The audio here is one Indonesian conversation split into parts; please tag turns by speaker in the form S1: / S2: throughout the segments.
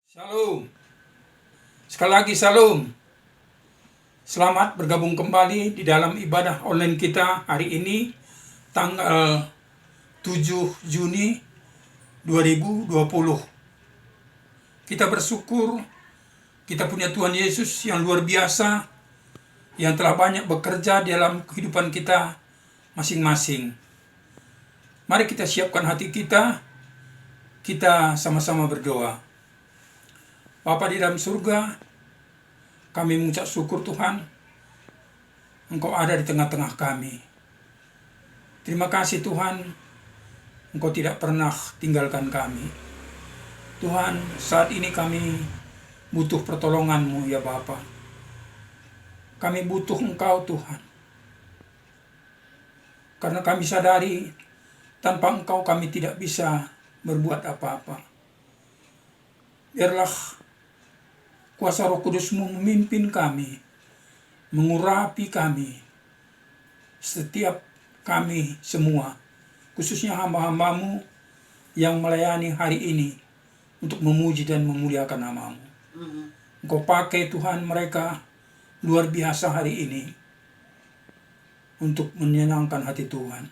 S1: Shalom. Sekali lagi shalom. Selamat bergabung kembali di dalam ibadah online kita hari ini tanggal 7 Juni 2020. Kita bersyukur kita punya Tuhan Yesus yang luar biasa, yang telah banyak bekerja dalam kehidupan kita masing-masing. Mari kita siapkan hati kita sama-sama berdoa. Bapa di dalam surga, kami mengucap syukur Tuhan, Engkau ada di tengah-tengah kami. Terima kasih Tuhan, Engkau tidak pernah tinggalkan kami. Tuhan, saat ini kami butuh pertolongan-Mu ya Bapa. Kami butuh Engkau Tuhan. Karena kami sadari, tanpa Engkau kami tidak bisa berbuat apa-apa. Biarlah kuasa Roh Kudus-Mu memimpin kami, mengurapi kami, setiap kami semua, khususnya hamba-hamba-Mu yang melayani hari ini untuk memuji dan memuliakan nama-Mu. Engkau pakai Tuhan mereka luar biasa hari ini untuk menyenangkan hati Tuhan,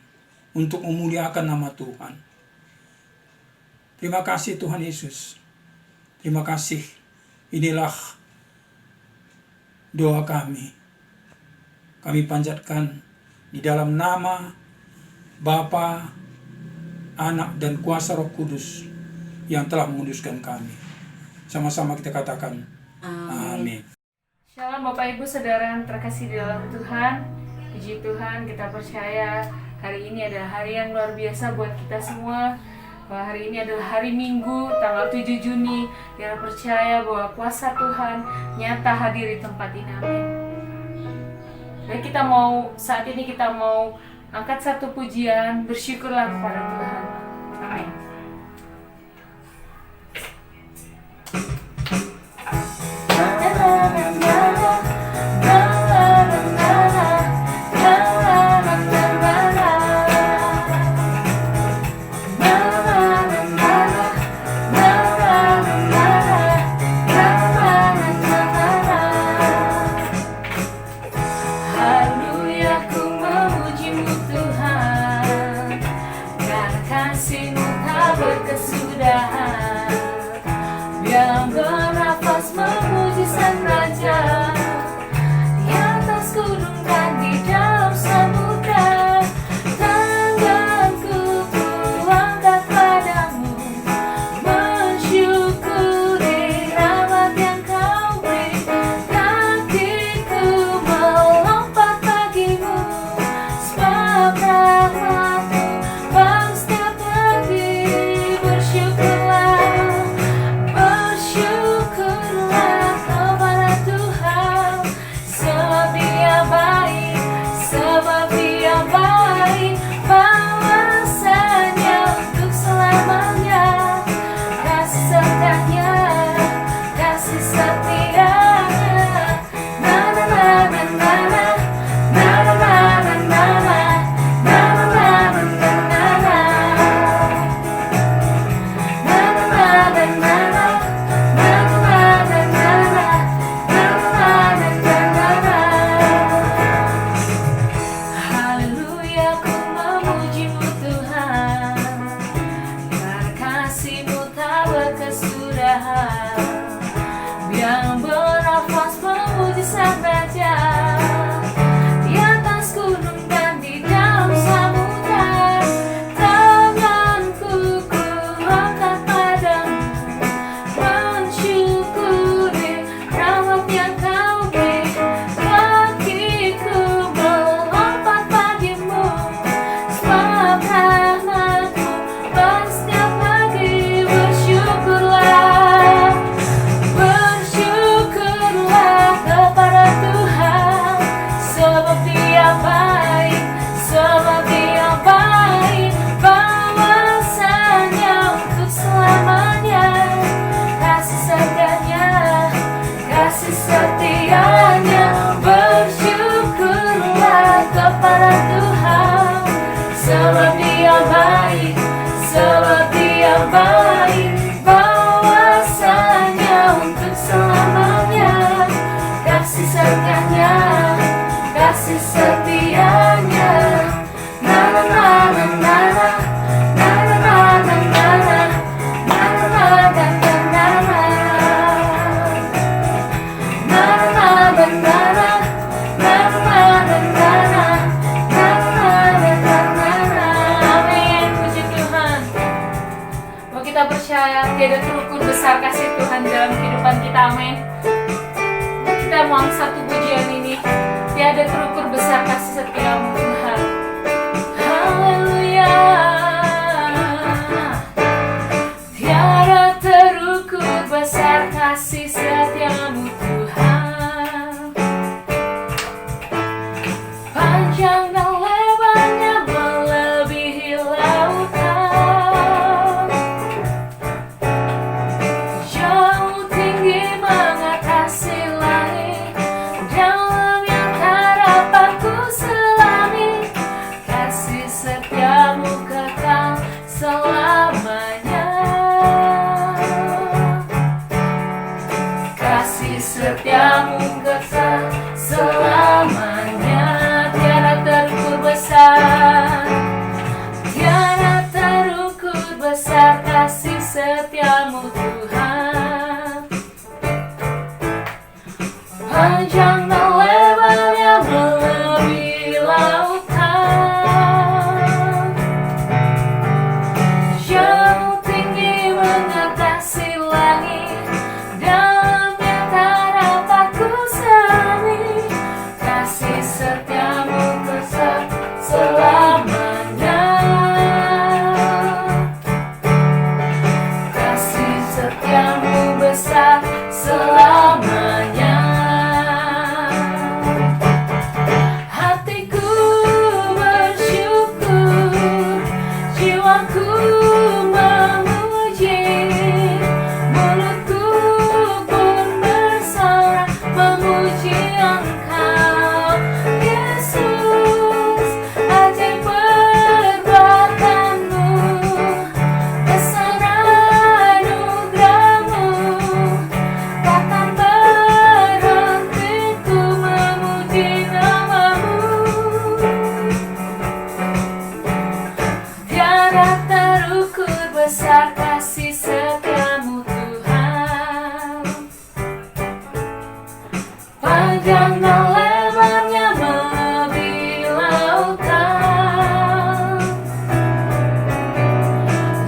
S1: untuk memuliakan nama Tuhan. Terima kasih Tuhan Yesus. Terima kasih. Inilah doa kami. Kami panjatkan di dalam nama Bapa, Anak, dan kuasa Roh Kudus yang telah menguduskan kami. Sama-sama kita katakan amin.
S2: Shalom Bapak Ibu Saudara yang terkasih di dalam Tuhan. Puji Tuhan, kita percaya hari ini adalah hari yang luar biasa buat kita semua. Bahwa hari ini adalah hari Minggu, tanggal 7 Juni, yang percaya bahwa kuasa Tuhan nyata hadir di tempat ini. Amin. Dan saat ini kita mau angkat satu pujian, bersyukurlah kepada Tuhan. Amin. Yang bernafas memuji Sang Raja di atas gunung dan di dalam samudra. Tanganku kuangkat padamu, mensyukuri rahmat yang Kau beri. Kakiku melompat bagimu, sebab rahmat-Mu baru setiap pagi. Bersyukurlah kepada Tuhan, sebab Dia baik, sebab Dia baik, bahwasanya untuk selamanya. Kasih setianya, kasih setianya. Na na na na na na, na na na na na na, na na na na na na, na na na na na. Haleluya, ku memuji-Mu Tuhan, karena kasih-Mu tak berkesudahan. Yang bernafas memuji Sang Raja di atas gunung dan di dalam samudra. Tanganku kuangkat padamu, mensyukuri rahmat yang Kau beri. Kakiku melompat bagimu, sebab rahmat-Mu baru setiap pagi. Bersyukurlah, bersyukurlah kepada Tuhan, sebab Dia baik, sebab Dia baik, bahwasanya untuk selamanya. Kasih setianya, kasih setianya. Bersyukurlah kepada Tuhan, sebab Dia baik, sebab Dia baik, bahwasanya setianya. Na na na na na na. Na na na na na na. Na na na na na na na. Na na na na na. Na na na na na. Na na na na na. Amin. Puji Tuhan. Bahwa kita percaya tiada terukur besar kasih Tuhan dalam kehidupan kita. Amin. Kita mau satu pujian ini. Tiada terukur besar kasih setiamu Tuhan. Haleluya. Tiada terukur besar kasih setiamu Tuhan. Panjang dan lebarnya melebihi lautan. Jauh tinggi mengatasi langit. Dalam yang tak dapat ku selami. Kasih setiamu kekal selamanya. Kasih setiamu kekal selamanya. Tiada terukur besar. Tiada terukur besar kasih setiamu Tuhan. Panjang dan lebarnya melebihi lautan. Jauh tinggi mengatasi langit. Dalamnya tak dapat ku selami. Kasih setiamu kekal selamanya. Kasih setiamu besar selamanya. Hatiku bersyukur, jiwaku memuji, mulutku pun bersorak memuji Engkau, Yesus. Ajaib perbuatanmu, besar anugerahmu, takkan berhenti ku memuji namamu. Tiada terukur besar kasih setiamu Tuhan. Panjang dan lebarnya melebihi lautan.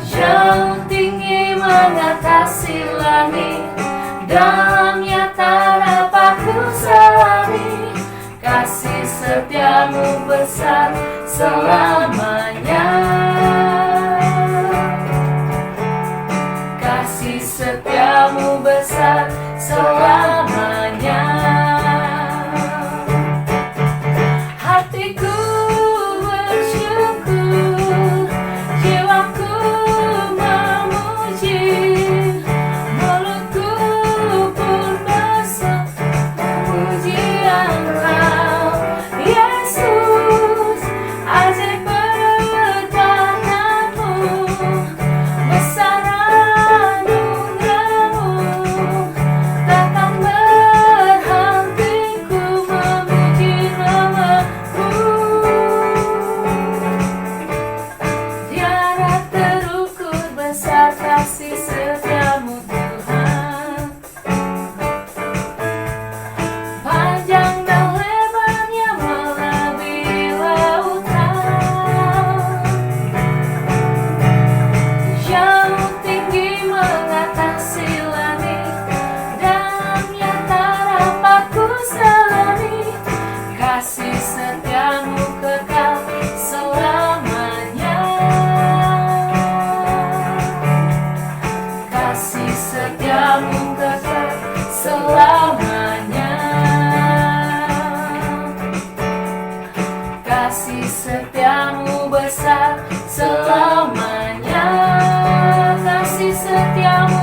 S2: Jauh tinggi mengatasi langit. Dalamnya tak dapat ku selami. Kasih setiamu besar selamanya. Kasih setiamu besar selamanya. Hatiku bersyukur, jiwaku memuji, mulutku pun bersorak memuji Engkau, Yesus. Ajaib perbuatanmu, besar anugerahmu, takkan berhenti ku memuji namamu. Tiada terukur besar kasih setiamu Tuhan. Panjang dan lebarnya melebihi lautan. Jauh tinggi mengatasi langit. Dalamnya tak dapat ku selami. Kasih setiamu kekal selamanya. Kasih setiamu kekal selamanya. Kasih setiamu besar selamanya. Kasih setiamu,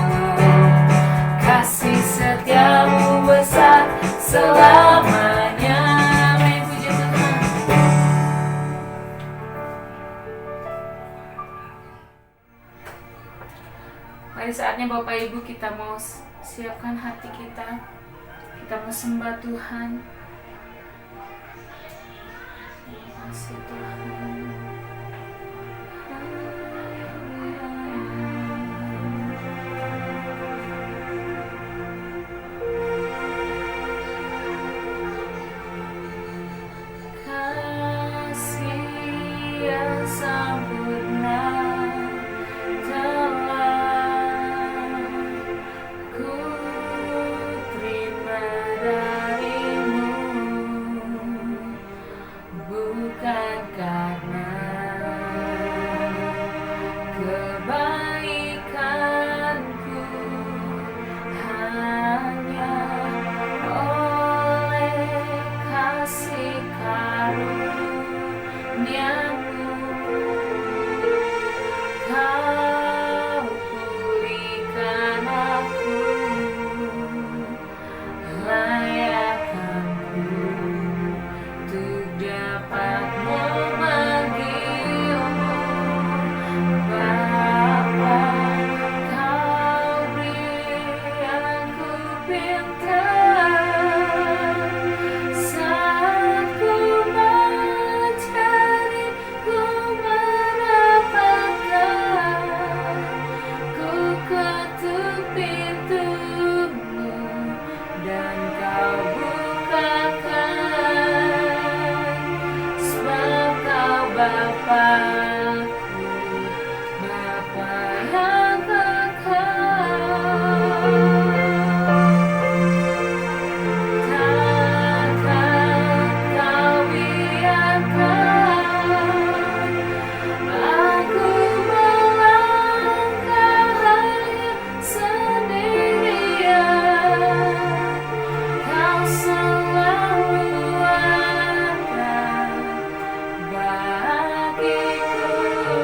S2: kasih setiamu besar selamanya. Amin. Puji Tuhan. Mari saatnya Bapak Ibu kita mau siapkan hati kita. Kita mau sembah Tuhan. kasih Tuhan. Kasih yang sempurna telah ku terima darimu, bukan karena kebaikanku, hanya oleh kasih karuniamu kau pulihkan aku, layakkanku untuk dapat memanggilmu Bapa. Kau beri aku pintar saat ku mencari, ku mendapatkan, ku ketuk pintumu dan kau bukakan, sebab kau Bapa-Ku, Bapa yang kekal. Takkan kau biarkan aku melangkah hanya sendirian. Kau selalu ada bagiku.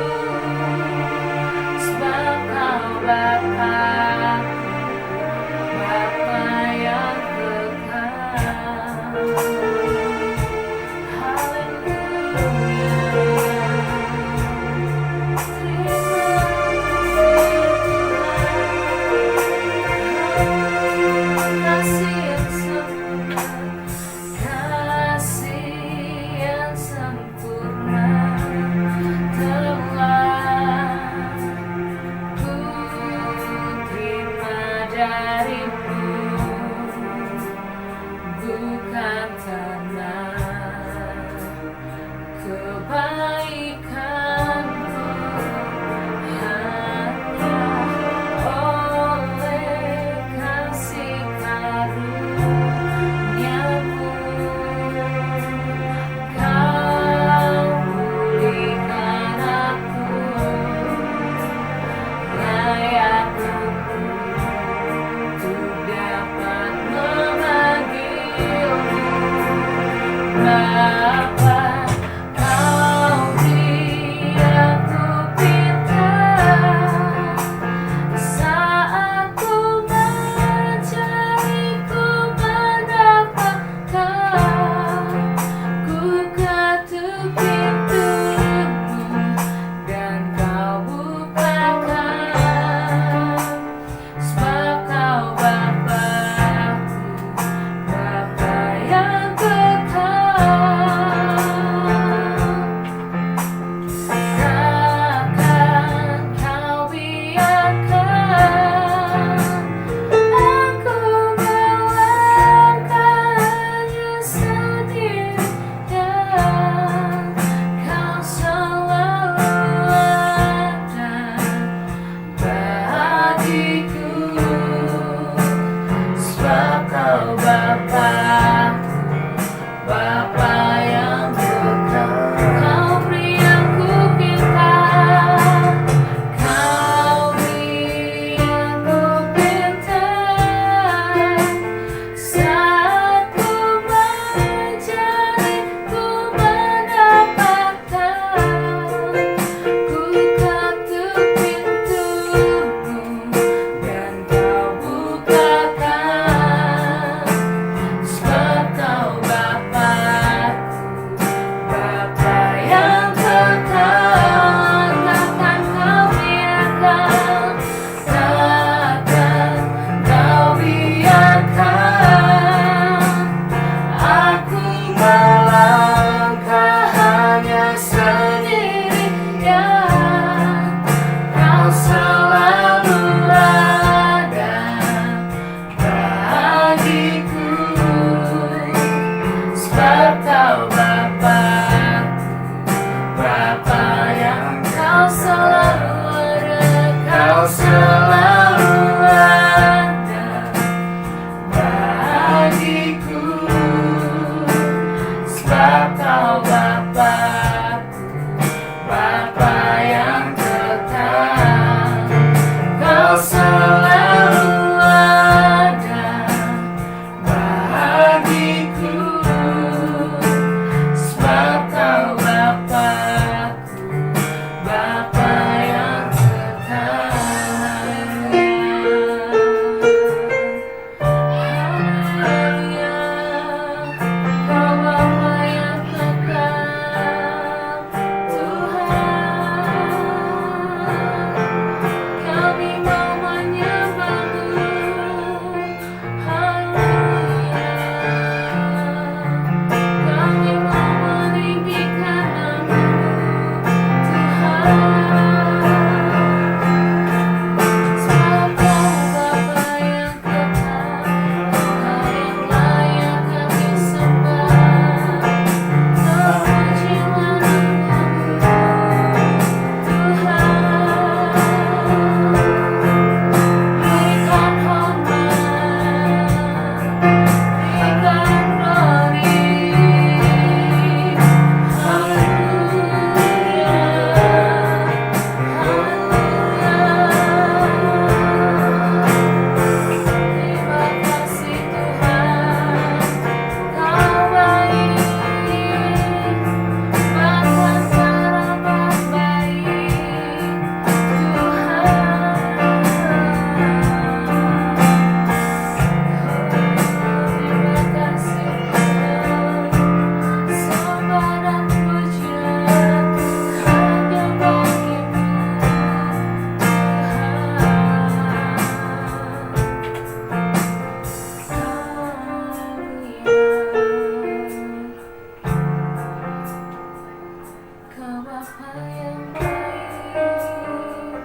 S2: yang baik,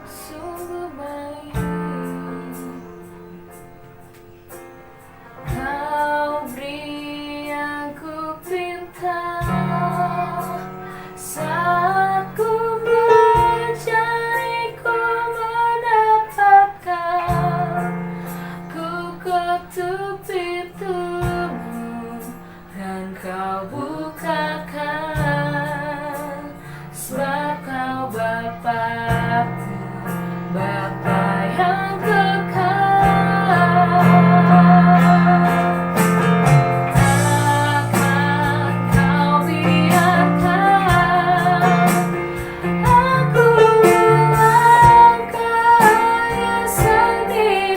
S2: sungguh baik. Kau beri aku pinta saat ku mencari, ku mendapatkan. Ku ketuk pintumu dan kau bukakan, sebab kau Bapa-Ku, Bapa yang kekal. Takkan kau biarkan aku melangkahnya sendirian.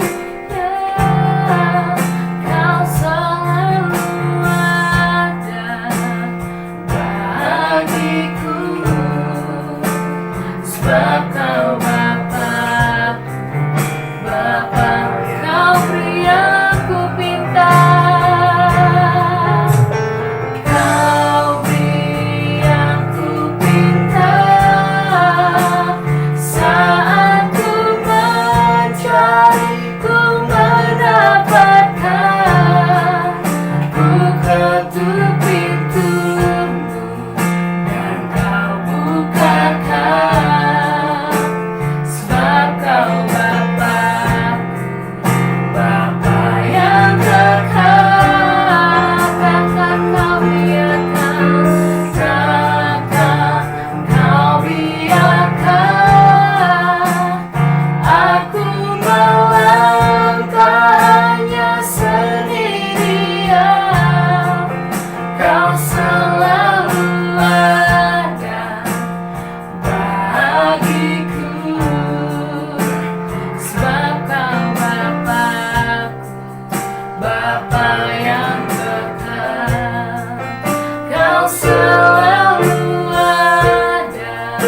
S2: Kau selalu ada bagiku, sebab kau Bapa, Bapa. Kau beri aku pinta, kau beri aku pinta saat ku mencari, ku mendapatkan. Ku ketuk pintumu dan kau bukakan, sebab kau Bapa-Ku, Bapa yang kekal. Takkan kau biarkan, takkan kau biarkan aku melangkahnya sendirian. Kau selalu ada bagiku, sebab kau Bapa-Ku, Bapa yang kekal. Kau selalu ada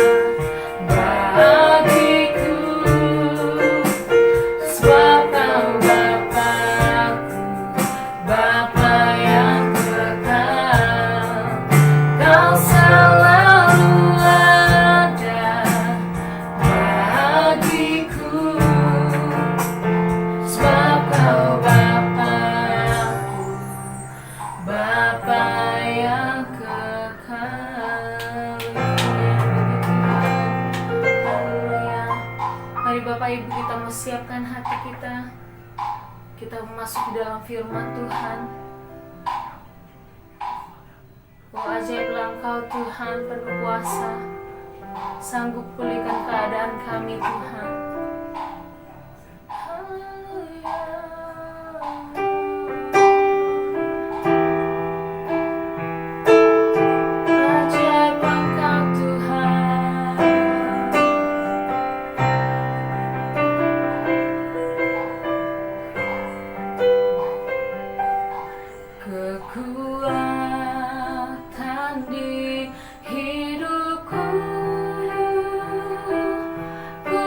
S2: bagiku, sebab kau Bapa-Ku, Bapa yang kekal. Kau selalu ada bagiku, sebab kau Bapa-Ku, Bapa yang kekal. Haleluya. Mari Bapak Ibu kita mau siapkan hati kita. Kita masuk di dalam firman Tuhan. Oh ajaiblah Engkau Tuhan penuh kuasa, sanggup pulihkan keadaan kami Tuhan. Haleluya. Ajaib Engkau Tuhan. Kekuatan di hidupku, ku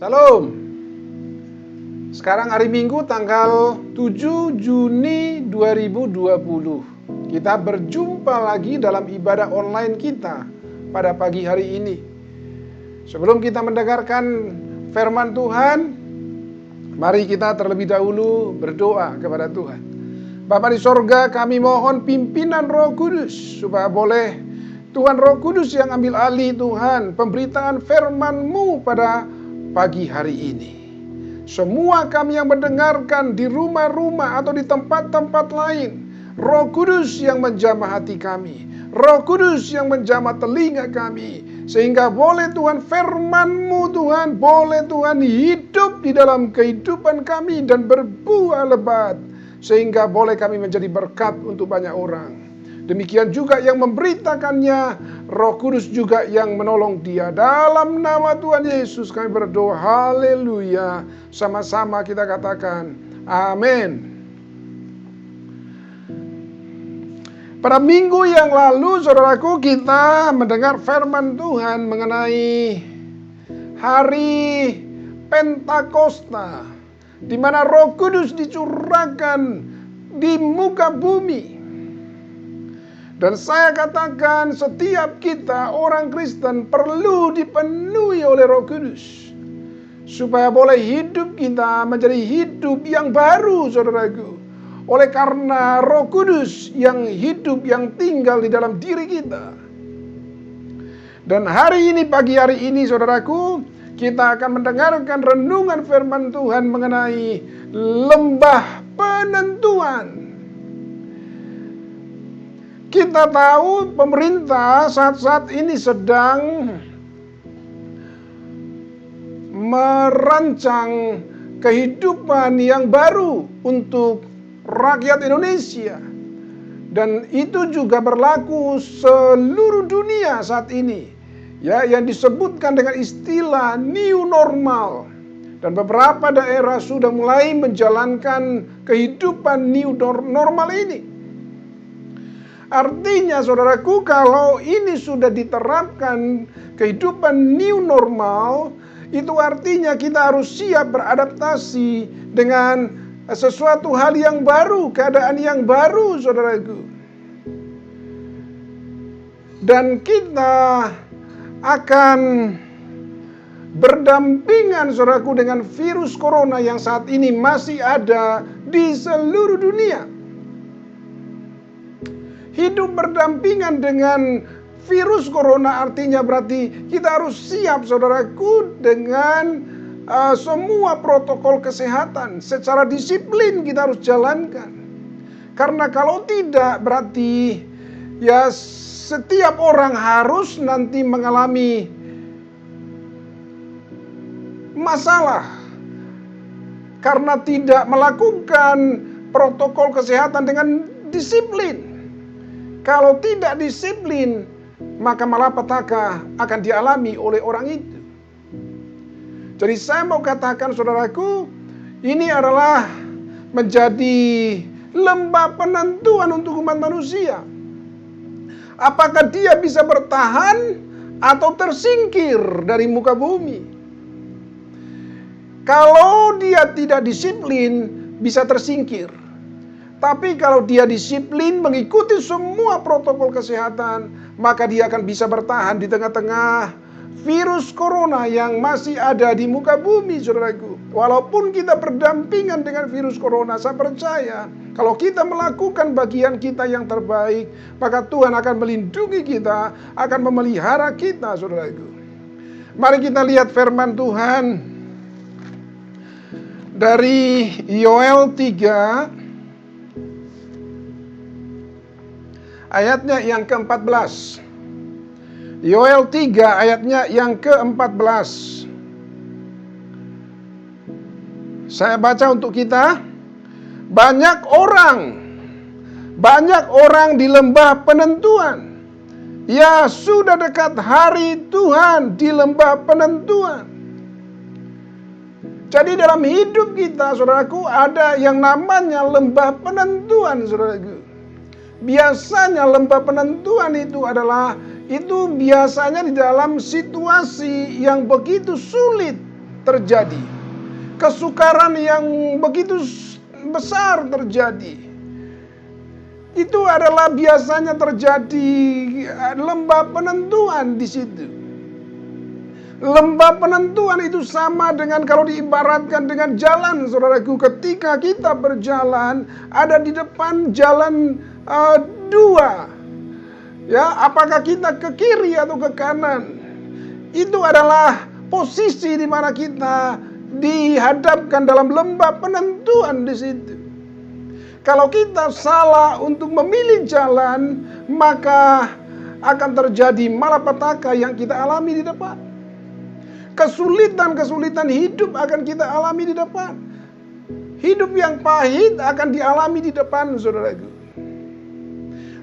S3: Shalom. Sekarang hari Minggu tanggal 7 Juni 2020. Kita berjumpa lagi dalam ibadah online kita pada pagi hari ini. Sebelum kita mendengarkan firman Tuhan, mari kita terlebih dahulu berdoa kepada Tuhan. Bapa di sorga, kami mohon pimpinan Roh Kudus supaya boleh Tuhan Roh Kudus yang ambil alih Tuhan pemberitaan firman-Mu pada pagi hari ini. Semua kami yang mendengarkan di rumah-rumah atau di tempat-tempat lain, Roh Kudus yang menjamah hati kami, Roh Kudus yang menjamah telinga kami, sehingga boleh Tuhan firman-Mu Tuhan, boleh Tuhan hidup di dalam kehidupan kami dan berbuah lebat, sehingga boleh kami menjadi berkat untuk banyak orang. Demikian juga yang memberitakannya, Roh Kudus juga yang menolong dia. Dalam nama Tuhan Yesus kami berdoa, haleluya. Sama-sama kita katakan, amin. Pada minggu yang lalu, saudaraku, kita mendengar firman Tuhan mengenai hari Pentakosta, di mana Roh Kudus dicurahkan di muka bumi. Dan saya katakan setiap kita orang Kristen perlu dipenuhi oleh Roh Kudus, supaya boleh hidup kita menjadi hidup yang baru, saudaraku. Oleh karena Roh Kudus yang hidup, yang tinggal di dalam diri kita. Dan hari ini, pagi hari ini, saudaraku, kita akan mendengarkan renungan firman Tuhan mengenai lembah penentuan. Kita tahu pemerintah saat-saat ini sedang merancang kehidupan yang baru untuk rakyat Indonesia. Dan itu juga berlaku seluruh dunia saat ini. Ya, yang disebutkan dengan istilah new normal. Dan beberapa daerah sudah mulai menjalankan kehidupan new normal ini. Artinya, saudaraku, kalau ini sudah diterapkan kehidupan new normal, itu artinya kita harus siap beradaptasi dengan sesuatu hal yang baru, keadaan yang baru, saudaraku. Dan kita akan berdampingan, saudaraku, dengan virus corona yang saat ini masih ada di seluruh dunia. Hidup berdampingan dengan virus corona artinya berarti kita harus siap, saudaraku, dengan semua protokol kesehatan. Secara disiplin kita harus jalankan. Karena kalau tidak berarti ya setiap orang harus nanti mengalami masalah karena tidak melakukan protokol kesehatan dengan disiplin. Kalau tidak disiplin, maka malapetaka akan dialami oleh orang itu. Jadi saya mau katakan, saudaraku, ini adalah menjadi lembah penentuan untuk umat manusia. Apakah dia bisa bertahan atau tersingkir dari muka bumi? Kalau dia tidak disiplin, bisa tersingkir. Tapi kalau dia disiplin mengikuti semua protokol kesehatan, maka dia akan bisa bertahan di tengah-tengah virus corona yang masih ada di muka bumi, saudaraku. Walaupun kita berdampingan dengan virus corona, saya percaya kalau kita melakukan bagian kita yang terbaik, maka Tuhan akan melindungi kita, akan memelihara kita, saudaraku. Mari kita lihat firman Tuhan dari Yoel 3 ayatnya yang ke-14. Yoel 3 ayatnya yang ke-14. Saya baca untuk kita. Banyak orang di lembah penentuan. Ya, sudah dekat hari Tuhan di lembah penentuan. Jadi dalam hidup kita, saudaraku, ada yang namanya lembah penentuan, saudaraku. Biasanya lembah penentuan itu biasanya di dalam situasi yang begitu sulit terjadi. Kesukaran yang begitu besar terjadi. Itu adalah biasanya terjadi lembah penentuan di situ. Lembah penentuan itu sama dengan kalau diibaratkan dengan jalan, saudaraku. Ketika kita berjalan, ada di depan jalan dua. Ya, apakah kita ke kiri atau ke kanan? Itu adalah posisi di mana kita dihadapkan dalam lembah penentuan di situ. Kalau kita salah untuk memilih jalan, maka akan terjadi malapetaka yang kita alami di depan. Kesulitan-kesulitan hidup akan kita alami di depan. Hidup yang pahit akan dialami di depan, saudaraku.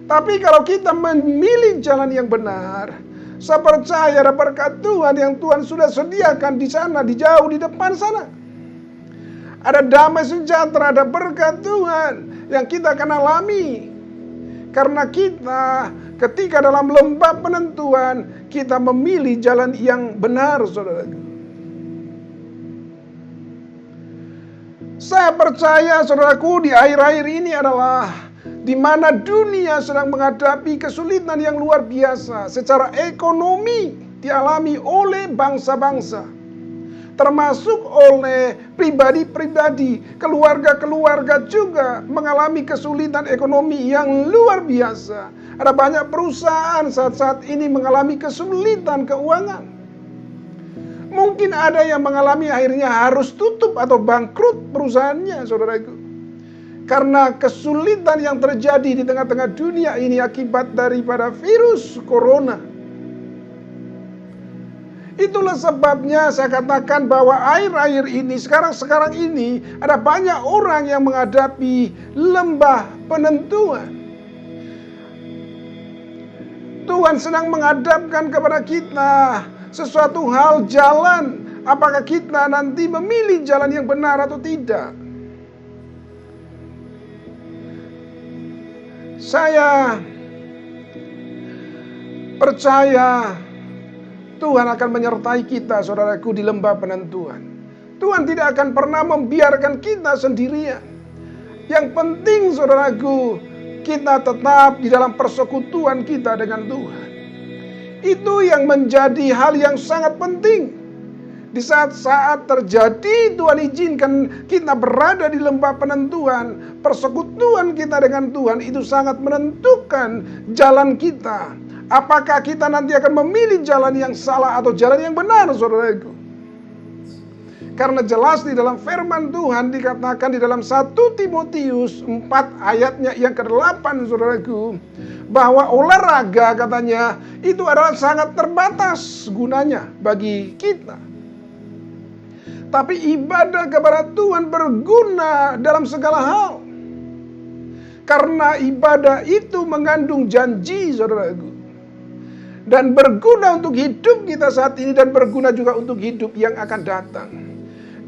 S3: Tapi kalau kita memilih jalan yang benar, saya percaya ada berkat Tuhan yang Tuhan sudah sediakan di sana, di jauh di depan sana. Ada damai sejahtera, ada berkat Tuhan yang kita akan alami. Karena kita ketika dalam lembah penentuan, kita memilih jalan yang benar, saudaraku. Saya percaya, saudaraku, di akhir-akhir ini adalah di mana dunia sedang menghadapi kesulitan yang luar biasa. Secara ekonomi dialami oleh bangsa-bangsa. Termasuk oleh pribadi-pribadi, keluarga-keluarga juga mengalami kesulitan ekonomi yang luar biasa. Ada banyak perusahaan saat-saat ini mengalami kesulitan keuangan. Mungkin ada yang mengalami akhirnya harus tutup atau bangkrut perusahaannya, saudaraku. Karena kesulitan yang terjadi di tengah-tengah dunia ini akibat daripada virus corona. Itulah sebabnya saya katakan bahwa akhir-akhir ini, sekarang ini ada banyak orang yang menghadapi lembah penentuan. Tuhan sedang menghadapkan kepada kita sesuatu hal jalan. Apakah kita nanti memilih jalan yang benar atau tidak? Saya percaya Tuhan akan menyertai kita, saudaraku, di lembah penentuan. Tuhan tidak akan pernah membiarkan kita sendirian. Yang penting, saudaraku, kita tetap di dalam persekutuan kita dengan Tuhan. Itu yang menjadi hal yang sangat penting. Di saat-saat terjadi, Tuhan izinkan kita berada di lembah penentuan. Persekutuan kita dengan Tuhan itu sangat menentukan jalan kita. Apakah kita nanti akan memilih jalan yang salah atau jalan yang benar, saudaraku? Karena jelas di dalam firman Tuhan dikatakan di dalam 1 Timotius 4 ayatnya yang ke-8, saudaraku, bahwa olahraga katanya itu adalah sangat terbatas gunanya bagi kita. Tapi ibadah kepada Tuhan berguna dalam segala hal. Karena ibadah itu mengandung janji, saudaraku. Dan berguna untuk hidup kita saat ini dan berguna juga untuk hidup yang akan datang.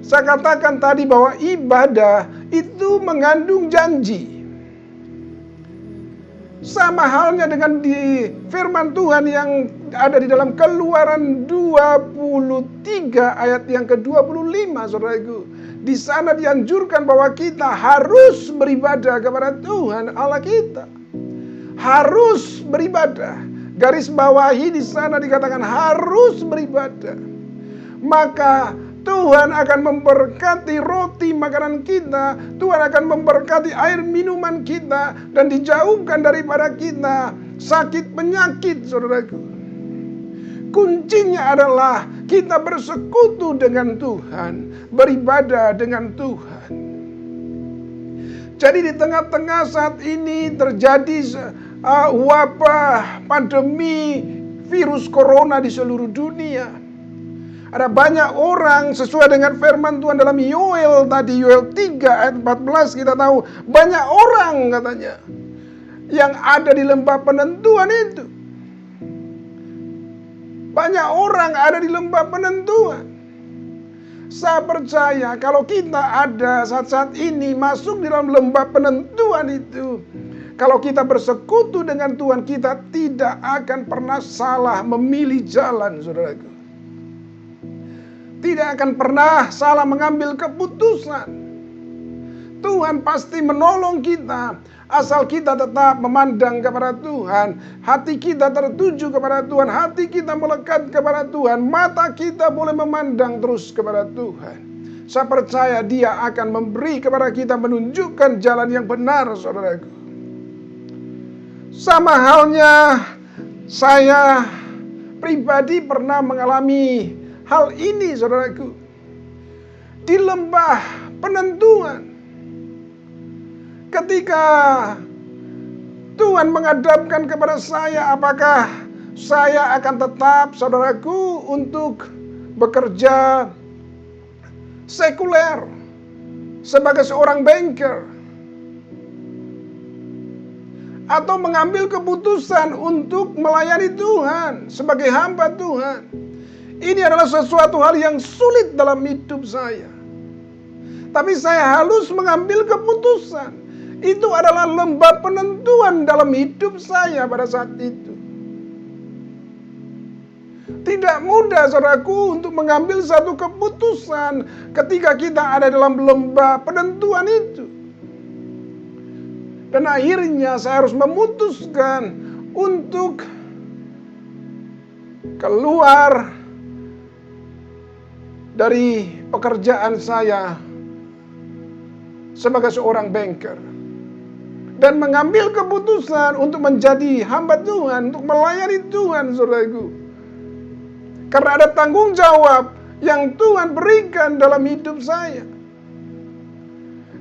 S3: Saya katakan tadi bahwa ibadah itu mengandung janji. Sama halnya dengan di firman Tuhan yang ada di dalam Keluaran 23 ayat yang ke-25, saudaraku. Di sana dianjurkan bahwa kita harus beribadah kepada Tuhan Allah kita. Harus beribadah. Garis bawahi di sana dikatakan harus beribadah. Maka Tuhan akan memberkati roti makanan kita. Tuhan akan memberkati air minuman kita. Dan dijauhkan daripada kita sakit penyakit, saudaraku. Kuncinya adalah kita bersekutu dengan Tuhan. Beribadah dengan Tuhan. Jadi di tengah-tengah saat ini terjadi wabah pandemi virus corona di seluruh dunia. Ada banyak orang sesuai dengan firman Tuhan dalam Yoel tadi, Yoel 3 ayat 14 kita tahu. Banyak orang katanya yang ada di lembah penentuan itu. Banyak orang ada di lembah penentuan. Saya percaya kalau kita ada saat-saat ini masuk di dalam lembah penentuan itu, kalau kita bersekutu dengan Tuhan, kita tidak akan pernah salah memilih jalan, saudaraku. tidak akan pernah salah mengambil keputusan. Tuhan pasti menolong kita, asal kita tetap memandang kepada Tuhan. Hati kita tertuju kepada Tuhan, hati kita melekat kepada Tuhan, mata kita boleh memandang terus kepada Tuhan. Saya percaya Dia akan memberi kepada kita, menunjukkan jalan yang benar, saudaraku. Sama halnya saya pribadi pernah mengalami hal ini, saudaraku. Di lembah penentuan. Ketika Tuhan menghadapkan kepada saya, apakah saya akan tetap, saudaraku, untuk bekerja sekuler sebagai seorang banker, atau mengambil keputusan untuk melayani Tuhan sebagai hamba Tuhan. Ini adalah sesuatu hal yang sulit dalam hidup saya. Tapi saya harus mengambil keputusan. Itu adalah lembah penentuan dalam hidup saya pada saat itu. Tidak mudah, saudaraku, untuk mengambil satu keputusan ketika kita ada dalam lembah penentuan itu. Dan akhirnya saya harus memutuskan untuk keluar dari pekerjaan saya sebagai seorang banker. Dan mengambil keputusan untuk menjadi hamba Tuhan, untuk melayani Tuhan, saudaraku. Karena ada tanggung jawab yang Tuhan berikan dalam hidup saya.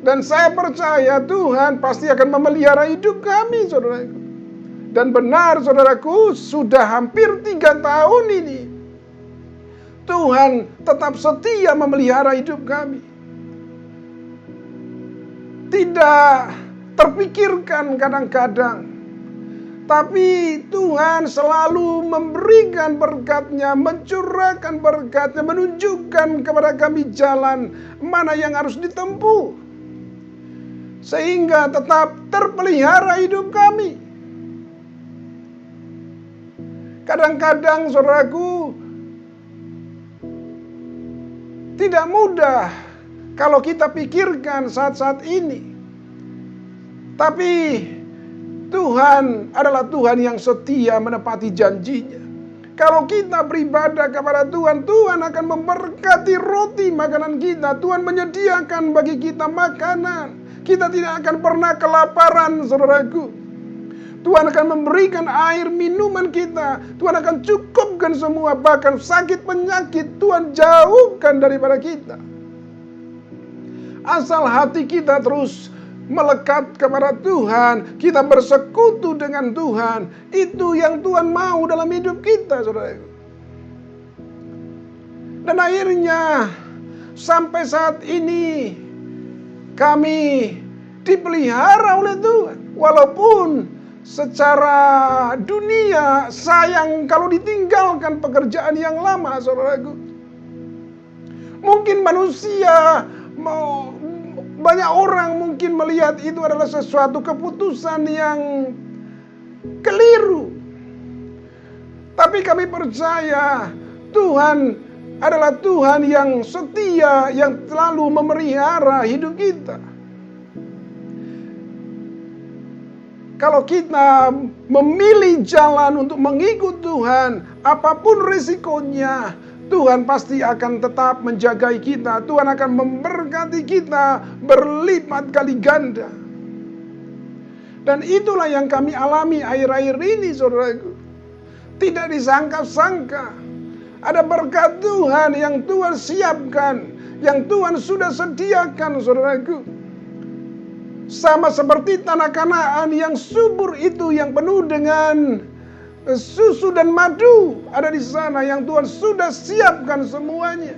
S3: Dan saya percaya Tuhan pasti akan memelihara hidup kami, saudaraku. Dan benar, saudaraku, sudah hampir 3 tahun ini Tuhan tetap setia memelihara hidup kami. Tidak terpikirkan kadang-kadang, tapi Tuhan selalu memberikan berkat-Nya, mencurahkan berkat-Nya, menunjukkan kepada kami jalan mana yang harus ditempuh, sehingga tetap terpelihara hidup kami. Kadang-kadang, saudaraku, tidak mudah kalau kita pikirkan saat-saat ini. Tapi Tuhan adalah Tuhan yang setia menepati janjinya. Kalau kita beribadah kepada Tuhan, Tuhan akan memberkati roti makanan kita. Tuhan menyediakan bagi kita makanan. Kita tidak akan pernah kelaparan, saudaraku. Tuhan akan memberikan air minuman kita. Tuhan akan cukupkan semua, bahkan sakit penyakit Tuhan jauhkan daripada kita. Asal hati kita terus melekat kepada Tuhan, kita bersekutu dengan Tuhan. Itu yang Tuhan mau dalam hidup kita, saudaraku. Dan akhirnya sampai saat ini kami dipelihara oleh Tuhan. Walaupun secara dunia sayang kalau ditinggalkan pekerjaan yang lama, saudaraku. Mungkin manusia banyak orang mungkin melihat itu adalah sesuatu keputusan yang keliru. Tapi kami percaya Tuhan adalah Tuhan yang setia, yang selalu memelihara hidup kita. Kalau kita memilih jalan untuk mengikut Tuhan, apapun risikonya, Tuhan pasti akan tetap menjagai kita. Tuhan akan memberkati kita berlipat kali ganda. Dan itulah yang kami alami akhir-akhir ini, saudaraku. Tidak disangka-sangka. Ada berkat Tuhan yang Tuhan siapkan, yang Tuhan sudah sediakan, saudaraku. Sama seperti tanah Kanaan yang subur itu, yang penuh dengan susu dan madu ada di sana, yang Tuhan sudah siapkan semuanya.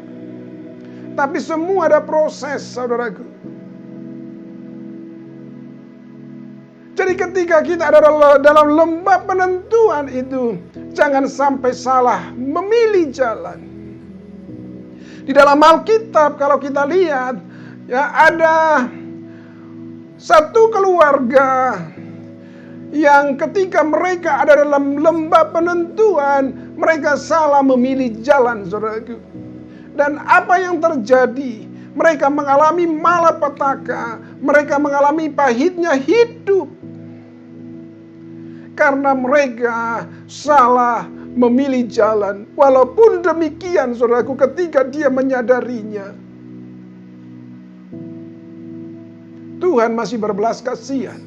S3: Tapi semua ada proses, saudaraku. Jadi ketika kita ada dalam lembah penentuan itu, jangan sampai salah memilih jalan. Di dalam Alkitab kalau kita lihat, ya ada satu keluarga yang ketika mereka ada dalam lembah penentuan, mereka salah memilih jalan, saudaraku. Dan apa yang terjadi? Mereka mengalami malapetaka, mereka mengalami pahitnya hidup. Karena mereka salah memilih jalan. Walaupun demikian, saudaraku, ketika dia menyadarinya, Tuhan masih berbelas kasihan.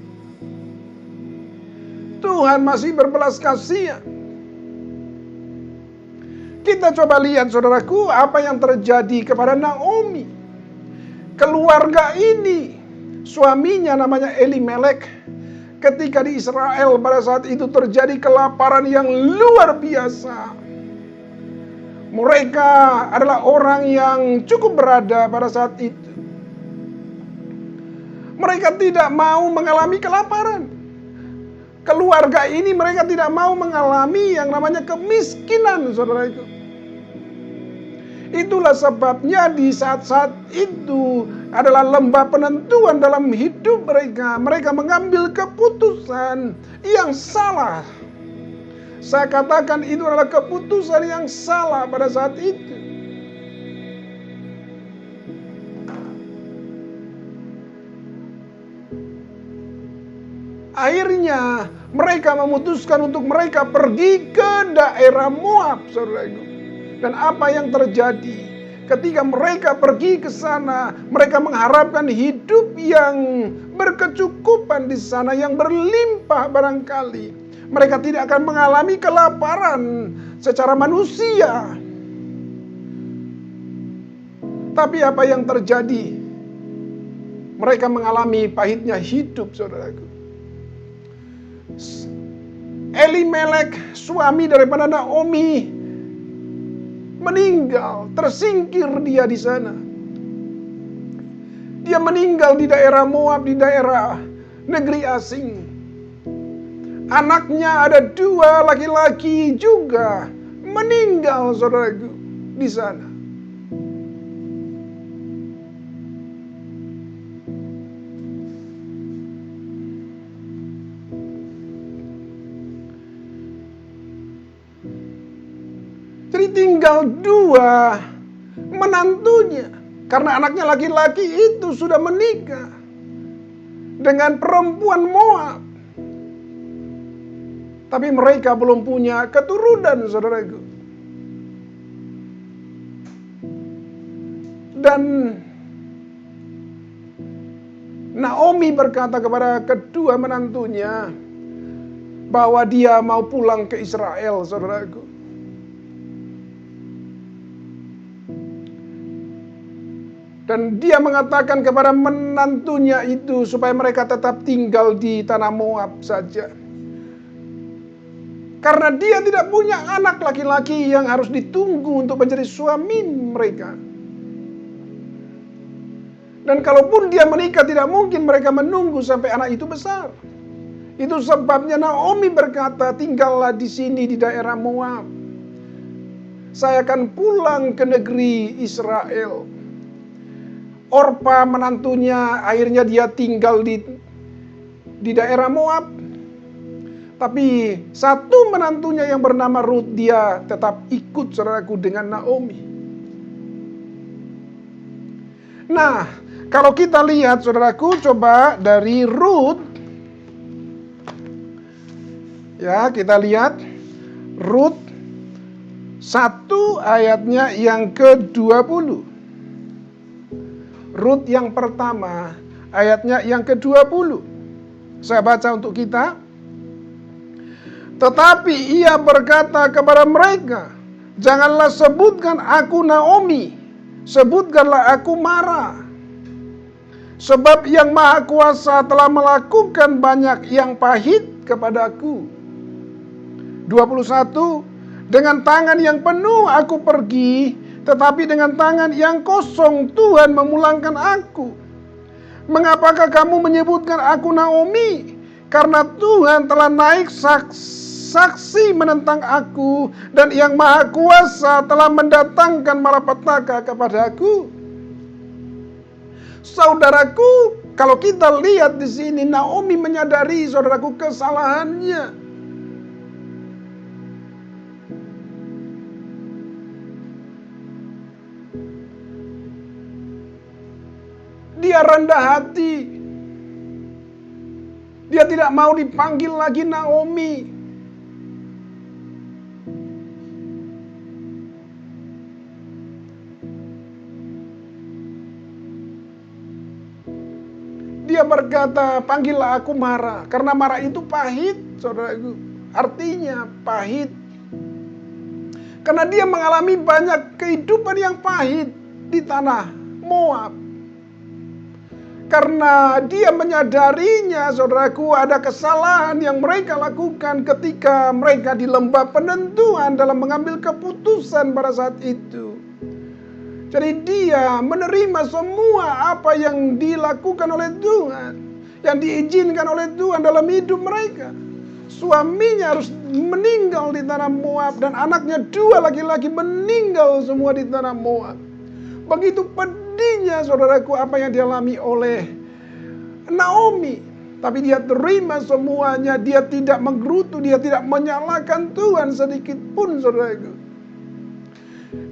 S3: Tuhan masih berbelas kasihan. Kita coba lihat, saudaraku, apa yang terjadi kepada Naomi. Keluarga ini, suaminya namanya Elimelek, ketika di Israel pada saat itu terjadi kelaparan yang luar biasa. Mereka adalah orang yang cukup berada pada saat itu. Mereka tidak mau mengalami kelaparan. Keluarga ini mereka tidak mau mengalami yang namanya kemiskinan, saudara itu. Itulah sebabnya di saat-saat itu adalah lembah penentuan dalam hidup mereka. Mereka mengambil keputusan yang salah. Saya katakan itu adalah keputusan yang salah pada saat itu. Akhirnya mereka memutuskan untuk mereka pergi ke daerah Moab, saudaraku. Dan apa yang terjadi? Ketika mereka pergi ke sana, mereka mengharapkan hidup yang berkecukupan di sana, yang berlimpah barangkali. Mereka tidak akan mengalami kelaparan secara manusia. Tapi apa yang terjadi? Mereka mengalami pahitnya hidup, saudaraku. Elimelek, suami daripada Naomi, meninggal, tersingkir dia di sana. Dia meninggal di daerah Moab, di daerah negeri asing. Anaknya ada 2 laki-laki juga meninggal, saudaraku, di sana. Jadi tinggal 2 menantunya. Karena anaknya laki-laki itu sudah menikah dengan perempuan Moab. Tapi mereka belum punya keturunan, saudaraku. Dan Naomi berkata kepada kedua menantunya bahwa dia mau pulang ke Israel, saudaraku. Dan dia mengatakan kepada menantunya itu supaya mereka tetap tinggal di tanah Moab saja. Karena dia tidak punya anak laki-laki yang harus ditunggu untuk menjadi suami mereka. Dan kalaupun dia menikah, tidak mungkin mereka menunggu sampai anak itu besar. Itu sebabnya Naomi berkata, tinggallah di sini di daerah Moab. Saya akan pulang ke negeri Israel. Orpa menantunya akhirnya dia tinggal di daerah Moab. Tapi satu menantunya yang bernama Ruth, dia tetap ikut, saudaraku, dengan Naomi. Nah, kalau kita lihat, saudaraku, coba dari Ruth. Ya, kita lihat Ruth 1 ayatnya yang ke-20. Ruth yang pertama, ayatnya yang ke-20. Saya baca untuk kita. Tetapi ia berkata kepada mereka, janganlah sebutkan aku Naomi, sebutkanlah aku Mara. Sebab yang Maha Kuasa telah melakukan banyak yang pahit kepadaku. 21, dengan tangan yang penuh aku pergi, tetapi dengan tangan yang kosong Tuhan memulangkan aku. Mengapakah kamu menyebutkan aku Naomi? Karena Tuhan telah naik saksi menentang aku, dan yang Maha Kuasa telah mendatangkan malapetaka kepadaku. Saudaraku, kalau kita lihat di sini, Naomi menyadari, saudaraku, kesalahannya. Dia rendah hati. Dia tidak mau dipanggil lagi Naomi. Dia berkata, panggillah aku Mara. Karena Mara itu pahit, saudaraku. Artinya pahit. Karena dia mengalami banyak kehidupan yang pahit di tanah Moab. Karena dia menyadarinya, saudaraku, ada kesalahan yang mereka lakukan ketika mereka di lembah penentuan dalam mengambil keputusan pada saat itu. Jadi dia menerima semua apa yang dilakukan oleh Tuhan, yang diizinkan oleh Tuhan dalam hidup mereka. Suaminya harus meninggal di tanah Moab dan anaknya 2 laki-laki meninggal semua di tanah Moab. Begitu pedihnya, saudaraku, apa yang dialami oleh Naomi. Tapi dia terima semuanya, dia tidak menggerutu, dia tidak menyalahkan Tuhan sedikit pun, saudaraku.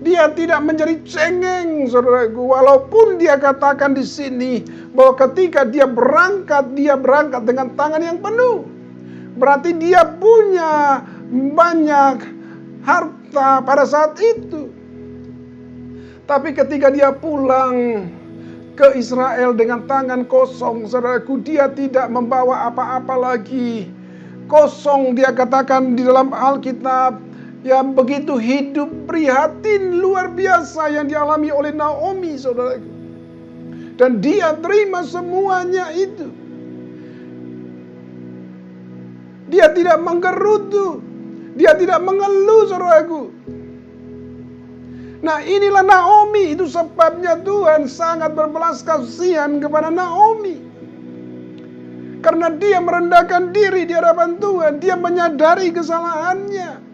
S3: Dia tidak menjadi cengeng, saudaraku. Walaupun dia katakan di sini bahwa ketika dia berangkat dengan tangan yang penuh. Berarti dia punya banyak harta pada saat itu. Tapi ketika dia pulang ke Israel dengan tangan kosong, saudaraku, dia tidak membawa apa-apa lagi. Kosong, dia katakan di dalam Alkitab. Ya, begitu hidup prihatin luar biasa yang dialami oleh Naomi, saudaraku. Dan dia terima semuanya itu. Dia tidak menggerutu. Dia tidak mengeluh, saudaraku. Nah, inilah Naomi. Itu sebabnya Tuhan sangat berbelas kasihan kepada Naomi. Karena dia merendahkan diri di hadapan Tuhan. Dia menyadari kesalahannya.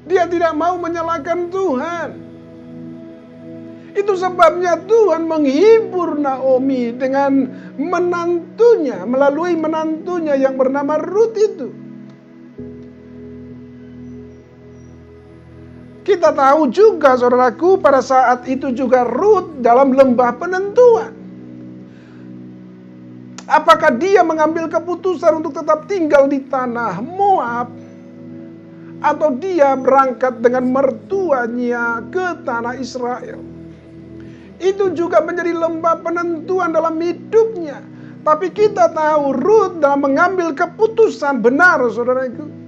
S3: Dia tidak mau menyalahkan Tuhan. Itu sebabnya Tuhan menghibur Naomi dengan menantunya, melalui menantunya yang bernama Rut itu. Kita tahu juga, saudaraku, pada saat itu juga Rut dalam lembah penentuan. Apakah dia mengambil keputusan untuk tetap tinggal di tanah Moab, atau dia berangkat dengan mertuanya ke tanah Israel? Itu juga menjadi lembah penentuan dalam hidupnya. Tapi kita tahu Rut dalam mengambil keputusan benar, saudaraku.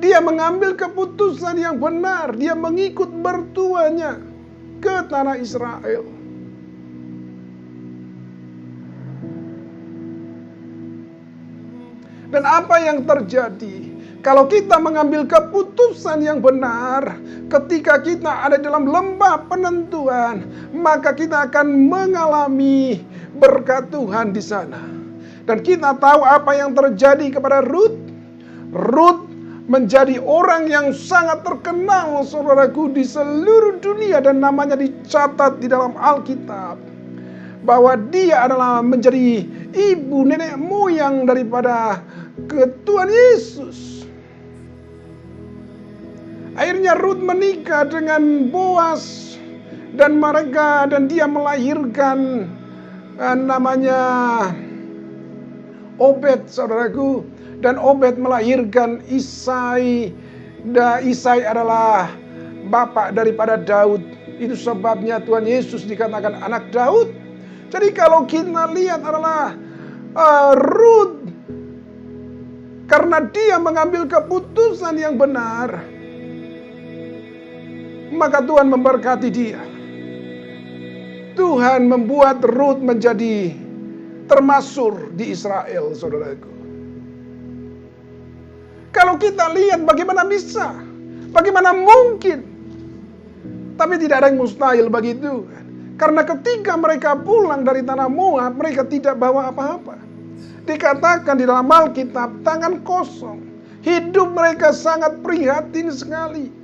S3: Dia mengambil keputusan yang benar. Dia mengikut mertuanya ke tanah Israel. Dan apa yang terjadi? Kalau kita mengambil keputusan yang benar, ketika kita ada dalam lembah penentuan, maka kita akan mengalami berkat Tuhan di sana. Dan kita tahu apa yang terjadi kepada Rut. Rut menjadi orang yang sangat terkenal, saudaraku, di seluruh dunia, dan namanya dicatat di dalam Alkitab. Bahwa dia adalah menjadi ibu nenek moyang daripada Tuhan Yesus. Akhirnya Rut menikah dengan Boas dan dia melahirkan namanya Obed, saudaraku, dan Obed melahirkan Isai. Isai adalah bapak daripada Daud. Itu sebabnya Tuhan Yesus dikatakan anak Daud. Jadi kalau kita lihat adalah Rut, karena dia mengambil keputusan yang benar, maka Tuhan memberkati dia. Tuhan membuat Rut menjadi termasuk di Israel, saudaraku. Kalau kita lihat bagaimana bisa, bagaimana mungkin, tapi tidak ada yang mustahil bagi Tuhan. Karena ketika mereka pulang dari tanah Moab, mereka tidak bawa apa-apa. Dikatakan di dalam Alkitab, tangan kosong. Hidup mereka sangat prihatin sekali.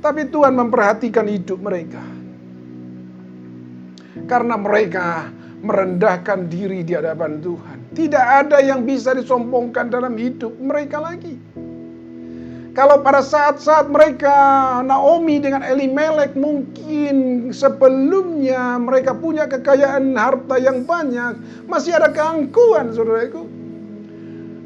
S3: Tapi Tuhan memperhatikan hidup mereka. Karena mereka merendahkan diri di hadapan Tuhan. Tidak ada yang bisa disombongkan dalam hidup mereka lagi. Kalau pada saat-saat mereka, Naomi dengan Elimelek, mungkin sebelumnya mereka punya kekayaan harta yang banyak, masih ada keangkuhan, saudaraku.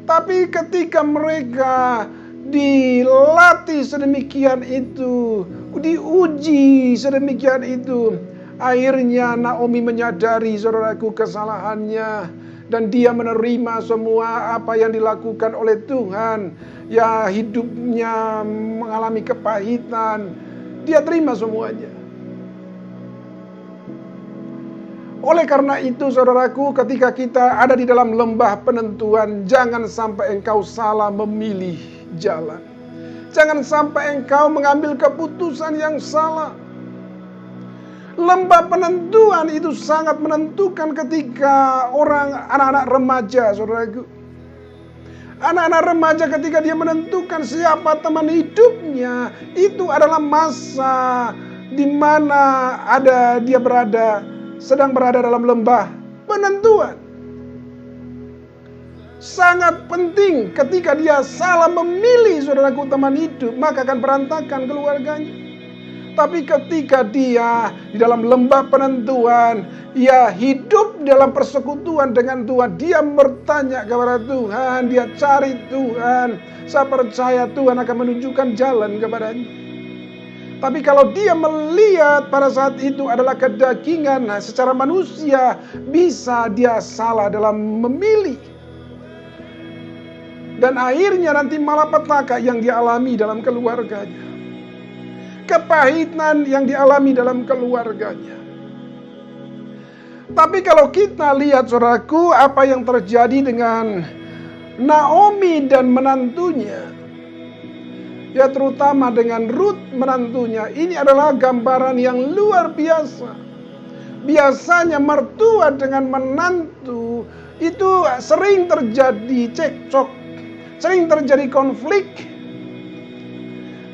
S3: Tapi ketika mereka dilatih sedemikian itu, diuji sedemikian itu, akhirnya Naomi menyadari, saudaraku, kesalahannya, dan dia menerima semua apa yang dilakukan oleh Tuhan. Ya, hidupnya mengalami kepahitan, dia terima semuanya. Oleh karena itu, saudaraku, ketika kita ada di dalam lembah penentuan, jangan sampai engkau salah memilih jalan. Jangan sampai engkau mengambil keputusan yang salah. Lembah penentuan itu sangat menentukan ketika anak-anak remaja, saudaraku. Anak-anak remaja ketika dia menentukan siapa teman hidupnya, itu adalah masa di mana dia sedang berada dalam lembah penentuan. Sangat penting ketika dia salah memilih, saudaraku, teman hidup, maka akan berantakan keluarganya. Tapi ketika dia di dalam lembah penentuan, ia hidup dalam persekutuan dengan Tuhan, dia bertanya kepada Tuhan, dia cari Tuhan, saya percaya Tuhan akan menunjukkan jalan kepadanya. Tapi kalau dia melihat pada saat itu adalah kedagingan, secara manusia bisa dia salah dalam memilih. Dan akhirnya nanti malapetaka yang dialami dalam keluarganya. Kepahitan yang dialami dalam keluarganya. Tapi kalau kita lihat, saudaraku, apa yang terjadi dengan Naomi dan menantunya, ya terutama dengan Ruth menantunya, ini adalah gambaran yang luar biasa. Biasanya mertua dengan menantu itu sering terjadi cekcok, sering terjadi konflik.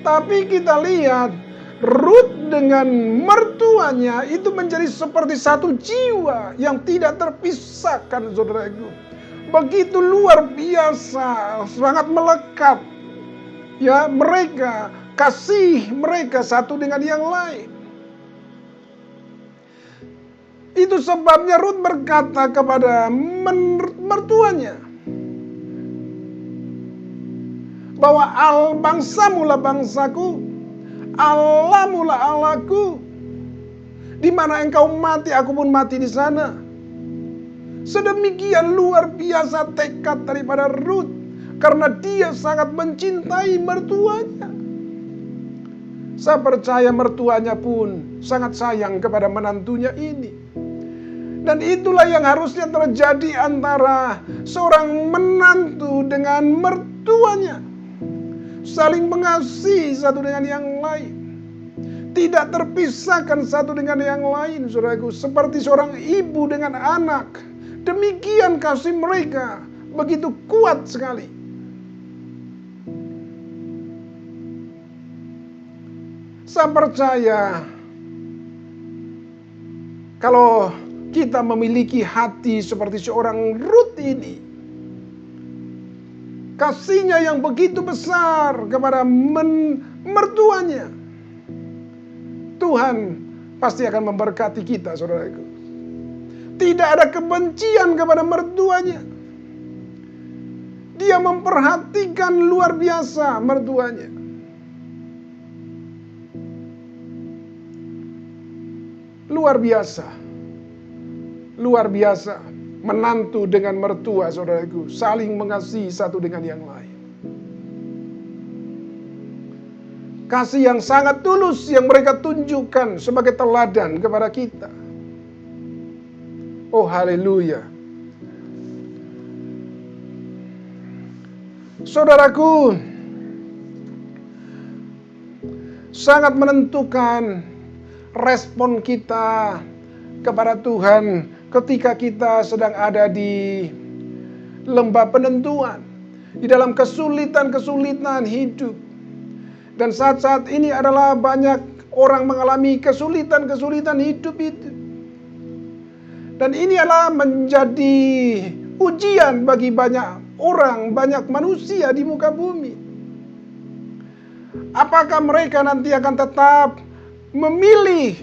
S3: Tapi kita lihat Ruth dengan mertuanya itu menjadi seperti satu jiwa yang tidak terpisahkan, saudaraku. Begitu luar biasa, sangat melekat. Ya, mereka, kasih mereka satu dengan yang lain. Itu sebabnya Ruth berkata kepada mertuanya bahwa bangsamu lah bangsaku, Allahmu lah Allahku. Di mana engkau mati, aku pun mati di sana. Sedemikian luar biasa tekad daripada Ruth, karena dia sangat mencintai mertuanya. Saya percaya mertuanya pun sangat sayang kepada menantunya ini. Dan itulah yang harusnya terjadi antara seorang menantu dengan mertuanya. Saling mengasihi satu dengan yang lain. Tidak terpisahkan satu dengan yang lain, saudaraku. Seperti seorang ibu dengan anak. Demikian kasih mereka. Begitu kuat sekali. Saya percaya kalau kita memiliki hati seperti seorang Ruth ini, kasihnya yang begitu besar kepada mertuanya, Tuhan pasti akan memberkati kita, saudaraku. Tidak ada kebencian kepada mertuanya. Dia memperhatikan luar biasa mertuanya. Luar biasa. Luar biasa. Menantu dengan mertua, saudaraku, saling mengasihi satu dengan yang lain. Kasih yang sangat tulus yang mereka tunjukkan sebagai teladan kepada kita. Oh, haleluya. Saudaraku, sangat menentukan respon kita kepada Tuhan ketika kita sedang ada di lembah penentuan, di dalam kesulitan-kesulitan hidup. Dan saat-saat ini adalah banyak orang mengalami kesulitan-kesulitan hidup itu. Dan ini adalah menjadi ujian bagi banyak orang, banyak manusia di muka bumi. Apakah mereka nanti akan tetap memilih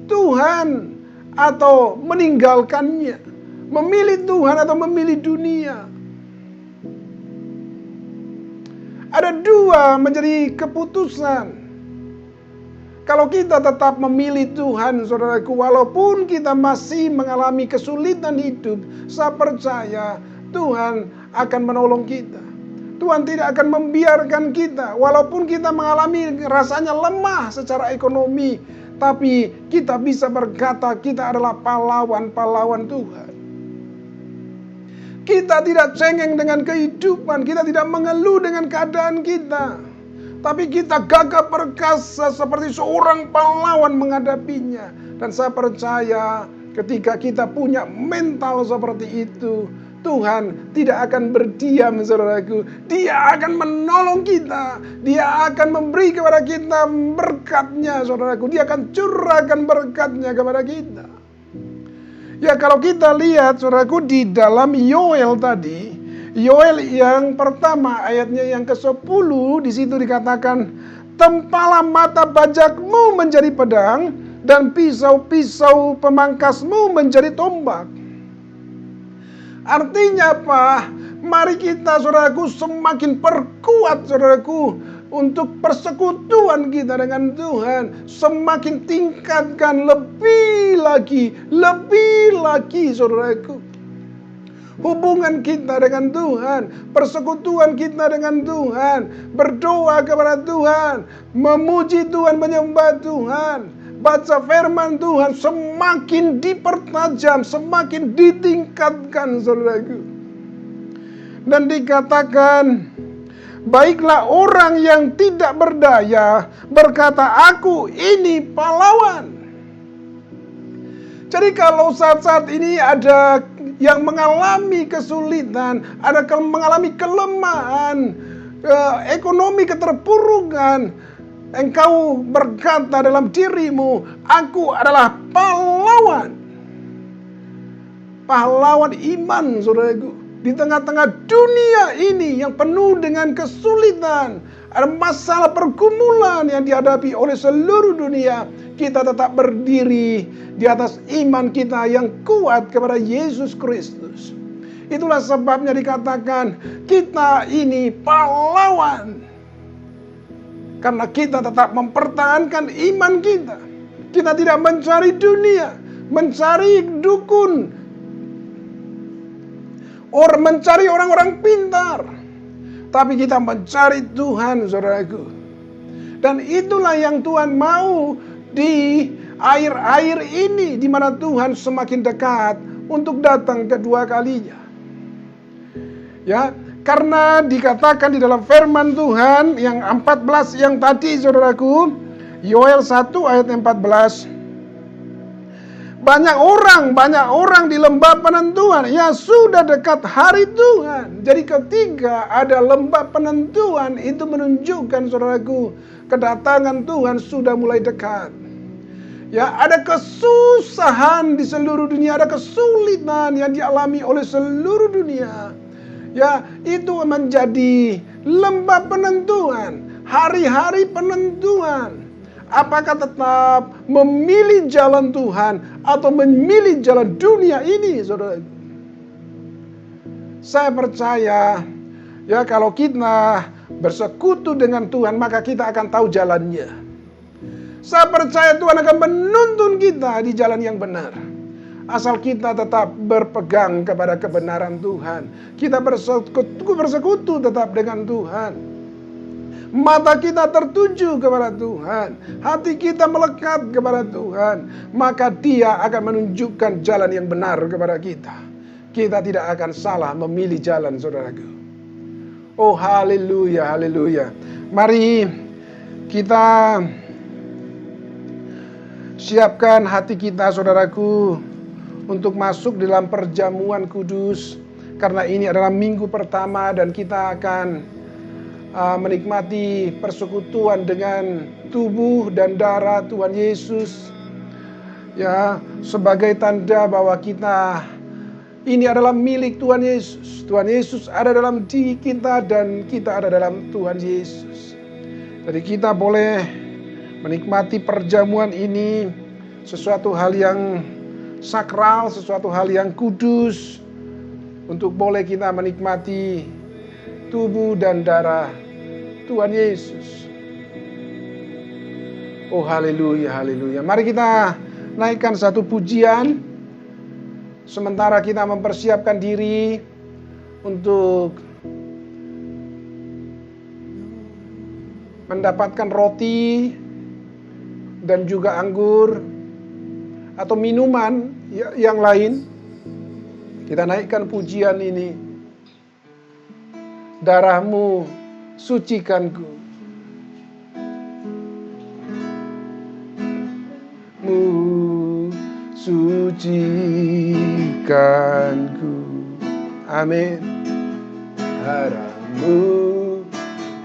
S3: Tuhan atau meninggalkannya? Memilih Tuhan atau memilih dunia? Ada dua menjadi keputusan. Kalau kita tetap memilih Tuhan, saudaraku, walaupun kita masih mengalami kesulitan hidup, saya percaya Tuhan akan menolong kita. Tuhan tidak akan membiarkan kita, walaupun kita mengalami rasanya lemah secara ekonomi, tapi kita bisa berkata kita adalah pahlawan-pahlawan Tuhan. Kita tidak cengeng dengan kehidupan, kita tidak mengeluh dengan keadaan kita, tapi kita gagah perkasa seperti seorang pahlawan menghadapinya. Dan saya percaya ketika kita punya mental seperti itu, Tuhan tidak akan berdiam, saudaraku. Dia akan menolong kita. Dia akan memberi kepada kita berkatnya, saudaraku. Dia akan curahkan berkatnya kepada kita. Ya, kalau kita lihat, saudaraku, di dalam Yoel tadi, Yoel yang pertama ayatnya yang ke-10, di situ dikatakan, tempalah mata bajakmu menjadi pedang dan pisau-pisau pemangkasmu menjadi tombak. Artinya apa? Mari kita, saudaraku, semakin perkuat, saudaraku, untuk persekutuan kita dengan Tuhan. Semakin tingkatkan lebih lagi, saudaraku, hubungan kita dengan Tuhan, persekutuan kita dengan Tuhan, berdoa kepada Tuhan, memuji Tuhan, menyembah Tuhan, baca firman Tuhan, semakin dipertajam, semakin ditingkatkan, saudaraku. Dan dikatakan, baiklah orang yang tidak berdaya berkata, aku ini pahlawan. Jadi kalau saat-saat ini ada yang mengalami kesulitan, ada mengalami kelemahan, ekonomi keterpurukan, engkau berkata dalam dirimu, aku adalah pahlawan. Pahlawan iman, saudaraku. Di tengah-tengah dunia ini yang penuh dengan kesulitan, ada masalah pergumulan yang dihadapi oleh seluruh dunia, kita tetap berdiri di atas iman kita yang kuat kepada Yesus Kristus. Itulah sebabnya dikatakan kita ini pahlawan. Karena kita tetap mempertahankan iman kita. Kita tidak mencari dunia, mencari dukun, mencari orang-orang pintar. Tapi kita mencari Tuhan, saudaraku. Dan itulah yang Tuhan mau di akhir-akhir ini, di mana Tuhan semakin dekat untuk datang kedua kalinya. Ya, karena dikatakan di dalam firman Tuhan yang 14 yang tadi, saudaraku, Yoel 1 ayat 14. Banyak orang di lembah penentuan. Ya, sudah dekat hari Tuhan. Jadi ketika ada lembah penentuan, itu menunjukkan, saudaraku, kedatangan Tuhan sudah mulai dekat. Ya, ada kesusahan di seluruh dunia, ada kesulitan yang dialami oleh seluruh dunia. Ya, itu menjadi lembah penentuan, hari-hari penentuan. Apakah tetap memilih jalan Tuhan atau memilih jalan dunia ini, saudara? Saya percaya, ya, kalau kita bersekutu dengan Tuhan, maka kita akan tahu jalannya. Saya percaya Tuhan akan menuntun kita di jalan yang benar. Asal kita tetap berpegang kepada kebenaran Tuhan. Kita bersekutu tetap dengan Tuhan. Mata kita tertuju kepada Tuhan, hati kita melekat kepada Tuhan, maka Dia akan menunjukkan jalan yang benar kepada kita. Kita tidak akan salah memilih jalan, saudaraku. Oh, haleluya, haleluya. Mari kita siapkan hati kita, saudaraku, untuk masuk dalam perjamuan kudus. Karena ini adalah minggu pertama dan kita akan menikmati persekutuan dengan tubuh dan darah Tuhan Yesus, ya, sebagai tanda bahwa kita ini adalah milik Tuhan Yesus. Tuhan Yesus ada dalam diri kita dan kita ada dalam Tuhan Yesus. Jadi kita boleh menikmati perjamuan ini, sesuatu hal yang sakral, sesuatu hal yang kudus, untuk boleh kita menikmati tubuh dan darah Tuhan Yesus. Oh haleluya, haleluya. Mari kita naikkan satu pujian, sementara kita mempersiapkan diri untuk mendapatkan roti dan juga anggur atau minuman yang lain. Kita naikkan pujian ini. Darahmu sucikanku, mu sucikanku. Amin. Darahmu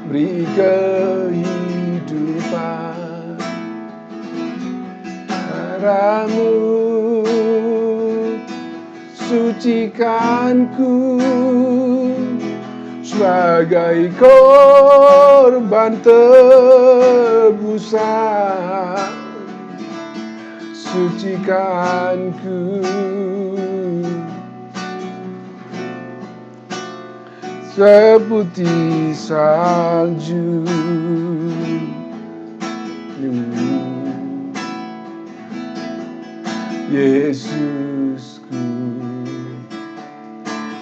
S3: beri kehidupan, darahmu sucikanku sebagai korban tebusan. Sucikanku seputih salju. Yesusku,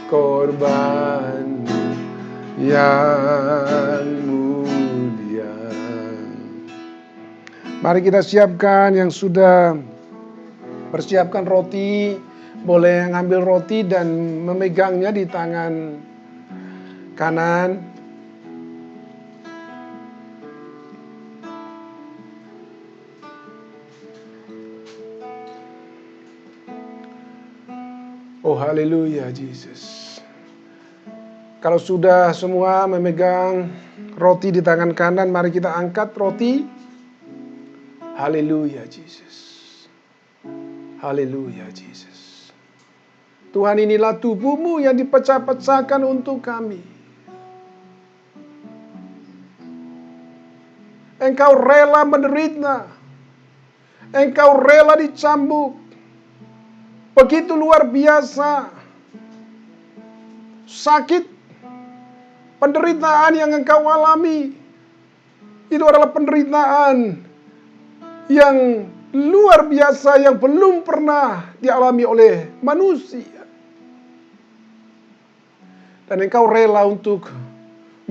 S3: korban yang mulia. Mari kita siapkan yang sudah persiapkan roti, boleh ngambil roti dan memegangnya di tangan kanan. Oh haleluya Jesus. Kalau sudah semua memegang roti di tangan kanan, mari kita angkat roti. Haleluya Jesus. Haleluya Jesus. Tuhan, inilah tubuhmu yang dipecah-pecahkan untuk kami. Engkau rela menderita. Engkau rela dicambuk. Begitu luar biasa. Sakit, penderitaan yang engkau alami, itu adalah penderitaan yang luar biasa yang belum pernah dialami oleh manusia. Dan engkau rela untuk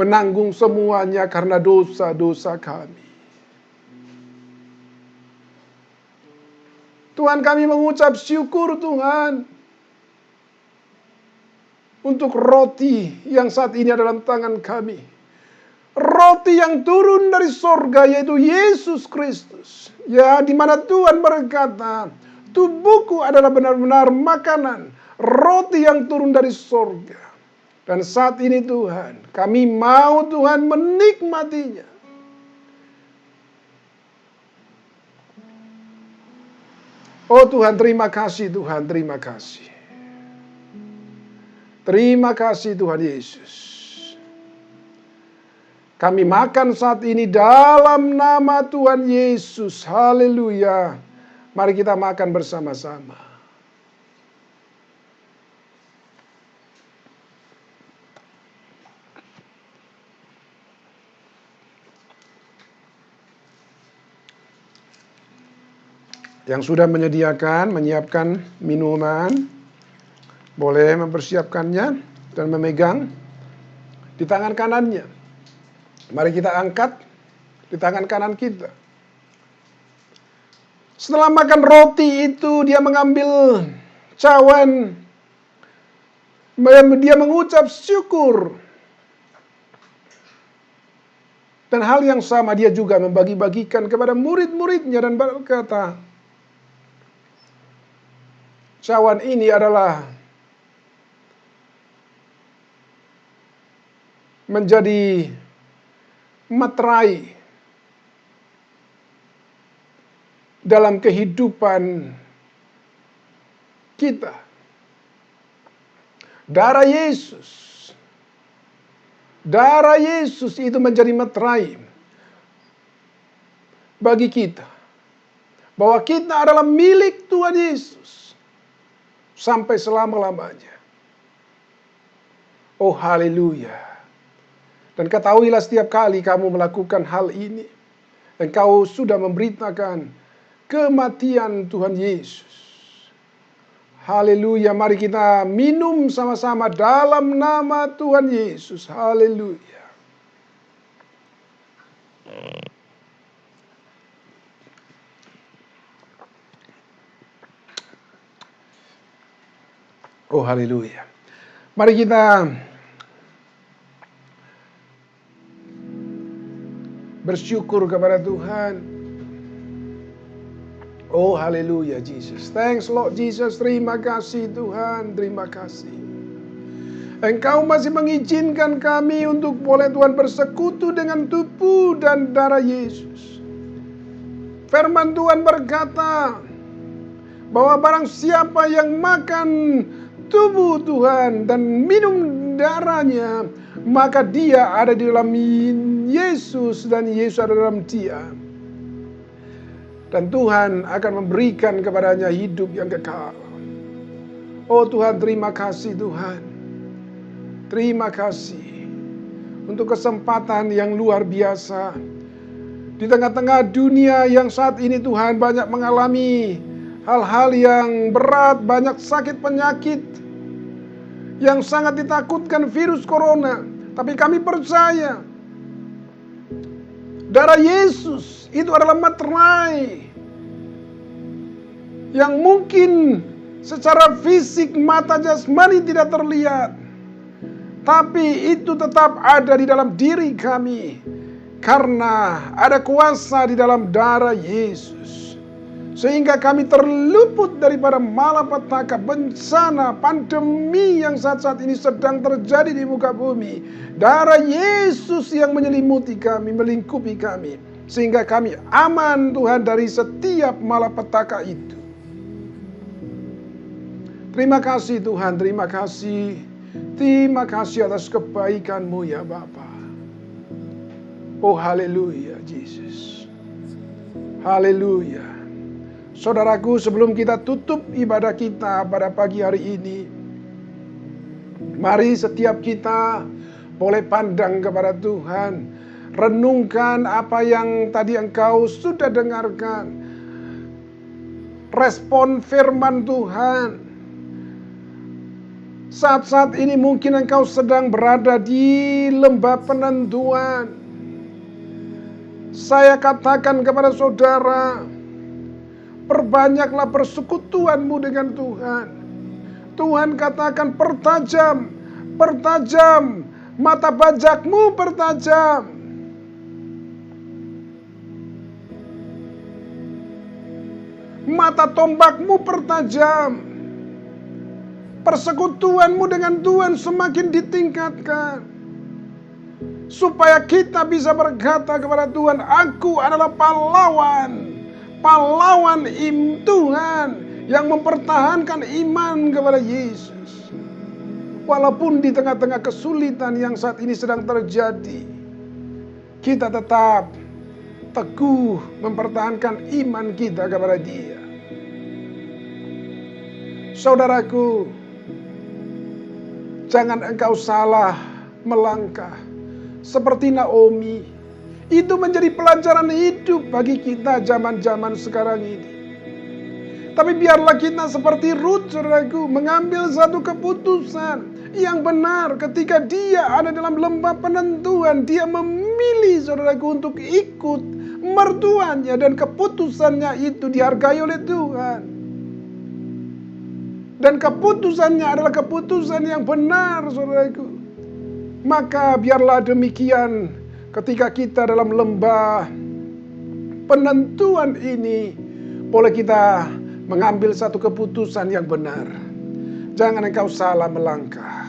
S3: menanggung semuanya karena dosa-dosa kami. Tuhan, kami mengucap syukur Tuhan untuk roti yang saat ini ada dalam tangan kami. Roti yang turun dari sorga, yaitu Yesus Kristus. Ya, di mana Tuhan berkata, tubuhku adalah benar-benar makanan, roti yang turun dari sorga. Dan saat ini Tuhan, kami mau Tuhan menikmatinya. Oh Tuhan, terima kasih Tuhan, terima kasih. Terima kasih Tuhan Yesus. Kami makan saat ini dalam nama Tuhan Yesus. Haleluya. Mari kita makan bersama-sama. Yang sudah menyiapkan minuman, boleh mempersiapkannya dan memegang di tangan kanannya. Mari kita angkat di tangan kanan kita. Setelah makan roti itu, dia mengambil cawan. Dia mengucap syukur. Dan hal yang sama dia juga membagi-bagikan kepada murid-muridnya dan berkata, cawan ini adalah menjadi materai dalam kehidupan kita. Darah Yesus itu menjadi materai bagi kita bahwa kita adalah milik Tuhan Yesus sampai selama-lamanya. Oh haleluya. Dan ketahuilah setiap kali kamu melakukan hal ini, engkau sudah memberitakan kematian Tuhan Yesus. Haleluya, mari kita minum sama-sama dalam nama Tuhan Yesus. Haleluya. Oh haleluya. Mari kita bersyukur kepada Tuhan. Oh haleluya Jesus. Thanks Lord Jesus. Terima kasih Tuhan. Terima kasih. Engkau masih mengizinkan kami untuk boleh Tuhan bersekutu dengan tubuh dan darah Yesus. Firman Tuhan berkata bahwa barang siapa yang makan tubuh Tuhan dan minum darahnya, maka dia ada di dalam Yesus dan Yesus ada dalam dia. Dan Tuhan akan memberikan kepadanya hidup yang kekal. Oh Tuhan, terima kasih Tuhan. Terima kasih untuk kesempatan yang luar biasa. Di tengah-tengah dunia yang saat ini Tuhan banyak mengalami hal-hal yang berat, banyak sakit penyakit yang sangat ditakutkan virus corona. Tapi kami percaya darah Yesus itu adalah materai yang mungkin secara fisik mata jasmani tidak terlihat, tapi itu tetap ada di dalam diri kami karena ada kuasa di dalam darah Yesus. Sehingga kami terluput daripada malapetaka, bencana, pandemi yang saat-saat ini sedang terjadi di muka bumi. Darah Yesus yang menyelimuti kami, melingkupi kami. Sehingga kami aman Tuhan dari setiap malapetaka itu. Terima kasih Tuhan, terima kasih. Terima kasih atas kebaikan-Mu ya Bapa. Oh haleluya Jesus. Haleluya. Saudaraku, sebelum kita tutup ibadah kita pada pagi hari ini, mari setiap kita boleh pandang kepada Tuhan. Renungkan apa yang tadi engkau sudah dengarkan. Respon firman Tuhan. Saat-saat ini mungkin engkau sedang berada di lembah penentuan. Saya katakan kepada saudara, perbanyaklah persekutuanmu dengan Tuhan. Tuhan katakan pertajam, pertajam, mata bajakmu pertajam. Mata tombakmu pertajam. Persekutuanmu dengan Tuhan semakin ditingkatkan. Supaya kita bisa berkata kepada Tuhan, aku adalah pahlawan. Pahlawan Tuhan yang mempertahankan iman kepada Yesus. Walaupun di tengah-tengah kesulitan yang saat ini sedang terjadi, kita tetap teguh mempertahankan iman kita kepada Dia. Saudaraku, jangan engkau salah melangkah seperti Naomi. Itu menjadi pelajaran hidup bagi kita zaman-zaman sekarang ini. Tapi biarlah kita seperti Ruth, saudaraku, mengambil satu keputusan yang benar ketika dia ada dalam lembah penentuan. Dia memilih, saudaraku, untuk ikut mertuanya dan keputusannya itu dihargai oleh Tuhan. Dan keputusannya adalah keputusan yang benar, saudaraku. Maka biarlah demikian ketika kita dalam lembah penentuan ini, boleh kita mengambil satu keputusan yang benar. Jangan engkau salah melangkah.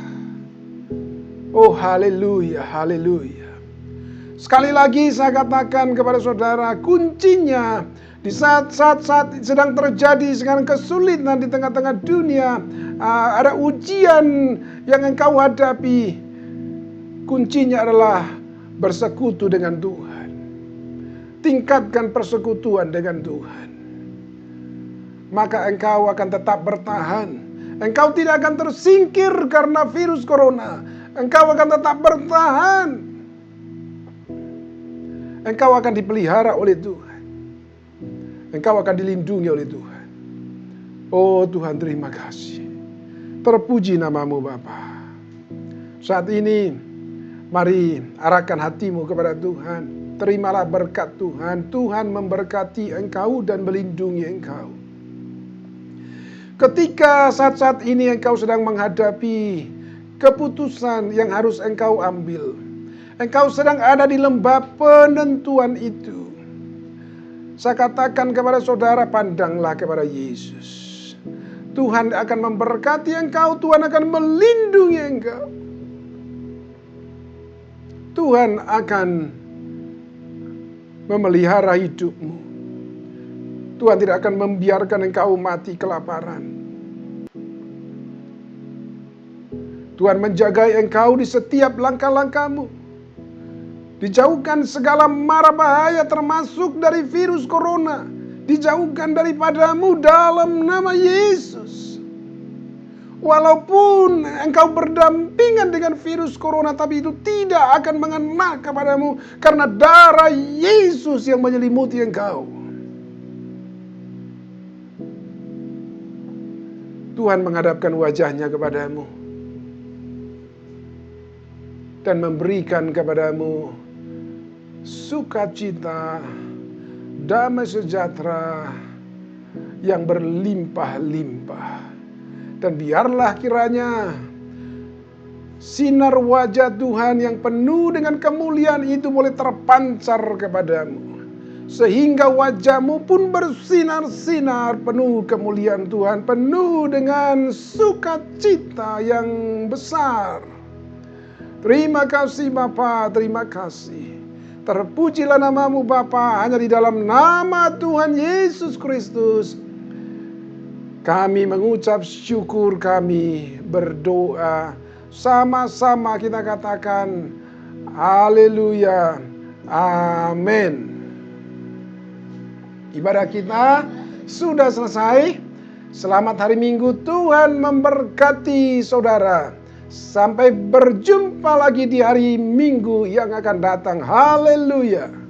S3: Oh haleluya, haleluya. Sekali lagi saya katakan kepada saudara, kuncinya di saat-saat sedang terjadi sekarang kesulitan di tengah-tengah dunia, ada ujian yang engkau hadapi. Kuncinya adalah bersekutu dengan Tuhan. tingkatkan persekutuan dengan Tuhan, maka engkau akan tetap bertahan. Engkau tidak akan tersingkir karena virus corona. Engkau akan tetap bertahan. Engkau akan dipelihara oleh Tuhan. Engkau akan dilindungi oleh Tuhan. Oh Tuhan, terima kasih. Terpuji namamu Bapa. Saat ini mari arahkan hatimu kepada Tuhan. Terimalah berkat Tuhan. Tuhan memberkati engkau dan melindungi engkau. Ketika saat-saat ini engkau sedang menghadapi keputusan yang harus engkau ambil, engkau sedang ada di lembah penentuan itu, saya katakan kepada saudara, pandanglah kepada Yesus. Tuhan akan memberkati engkau, Tuhan akan melindungi engkau. Tuhan akan memelihara hidupmu. Tuhan tidak akan membiarkan engkau mati kelaparan. Tuhan menjaga engkau di setiap langkah-langkahmu. Dijauhkan segala mara bahaya termasuk dari virus corona. Dijauhkan daripadamu dalam nama Yesus. Walaupun engkau berdampingan dengan virus corona, tapi itu tidak akan mengena kepadamu karena darah Yesus yang menyelimuti engkau. Tuhan menghadapkan wajahnya kepadamu dan memberikan kepadamu sukacita, damai sejahtera yang berlimpah-limpah. Dan biarlah kiranya sinar wajah Tuhan yang penuh dengan kemuliaan itu boleh terpancar kepadamu, sehingga wajahmu pun bersinar-sinar penuh kemuliaan Tuhan, penuh dengan sukacita yang besar. Terima kasih Bapa, terima kasih. Terpujilah namamu Bapa, hanya di dalam nama Tuhan Yesus Kristus kami mengucap syukur, kami berdoa. Sama-sama kita katakan haleluya, amin. Ibadah kita sudah selesai. Selamat hari Minggu, Tuhan memberkati saudara. Sampai berjumpa lagi di hari Minggu yang akan datang. Haleluya.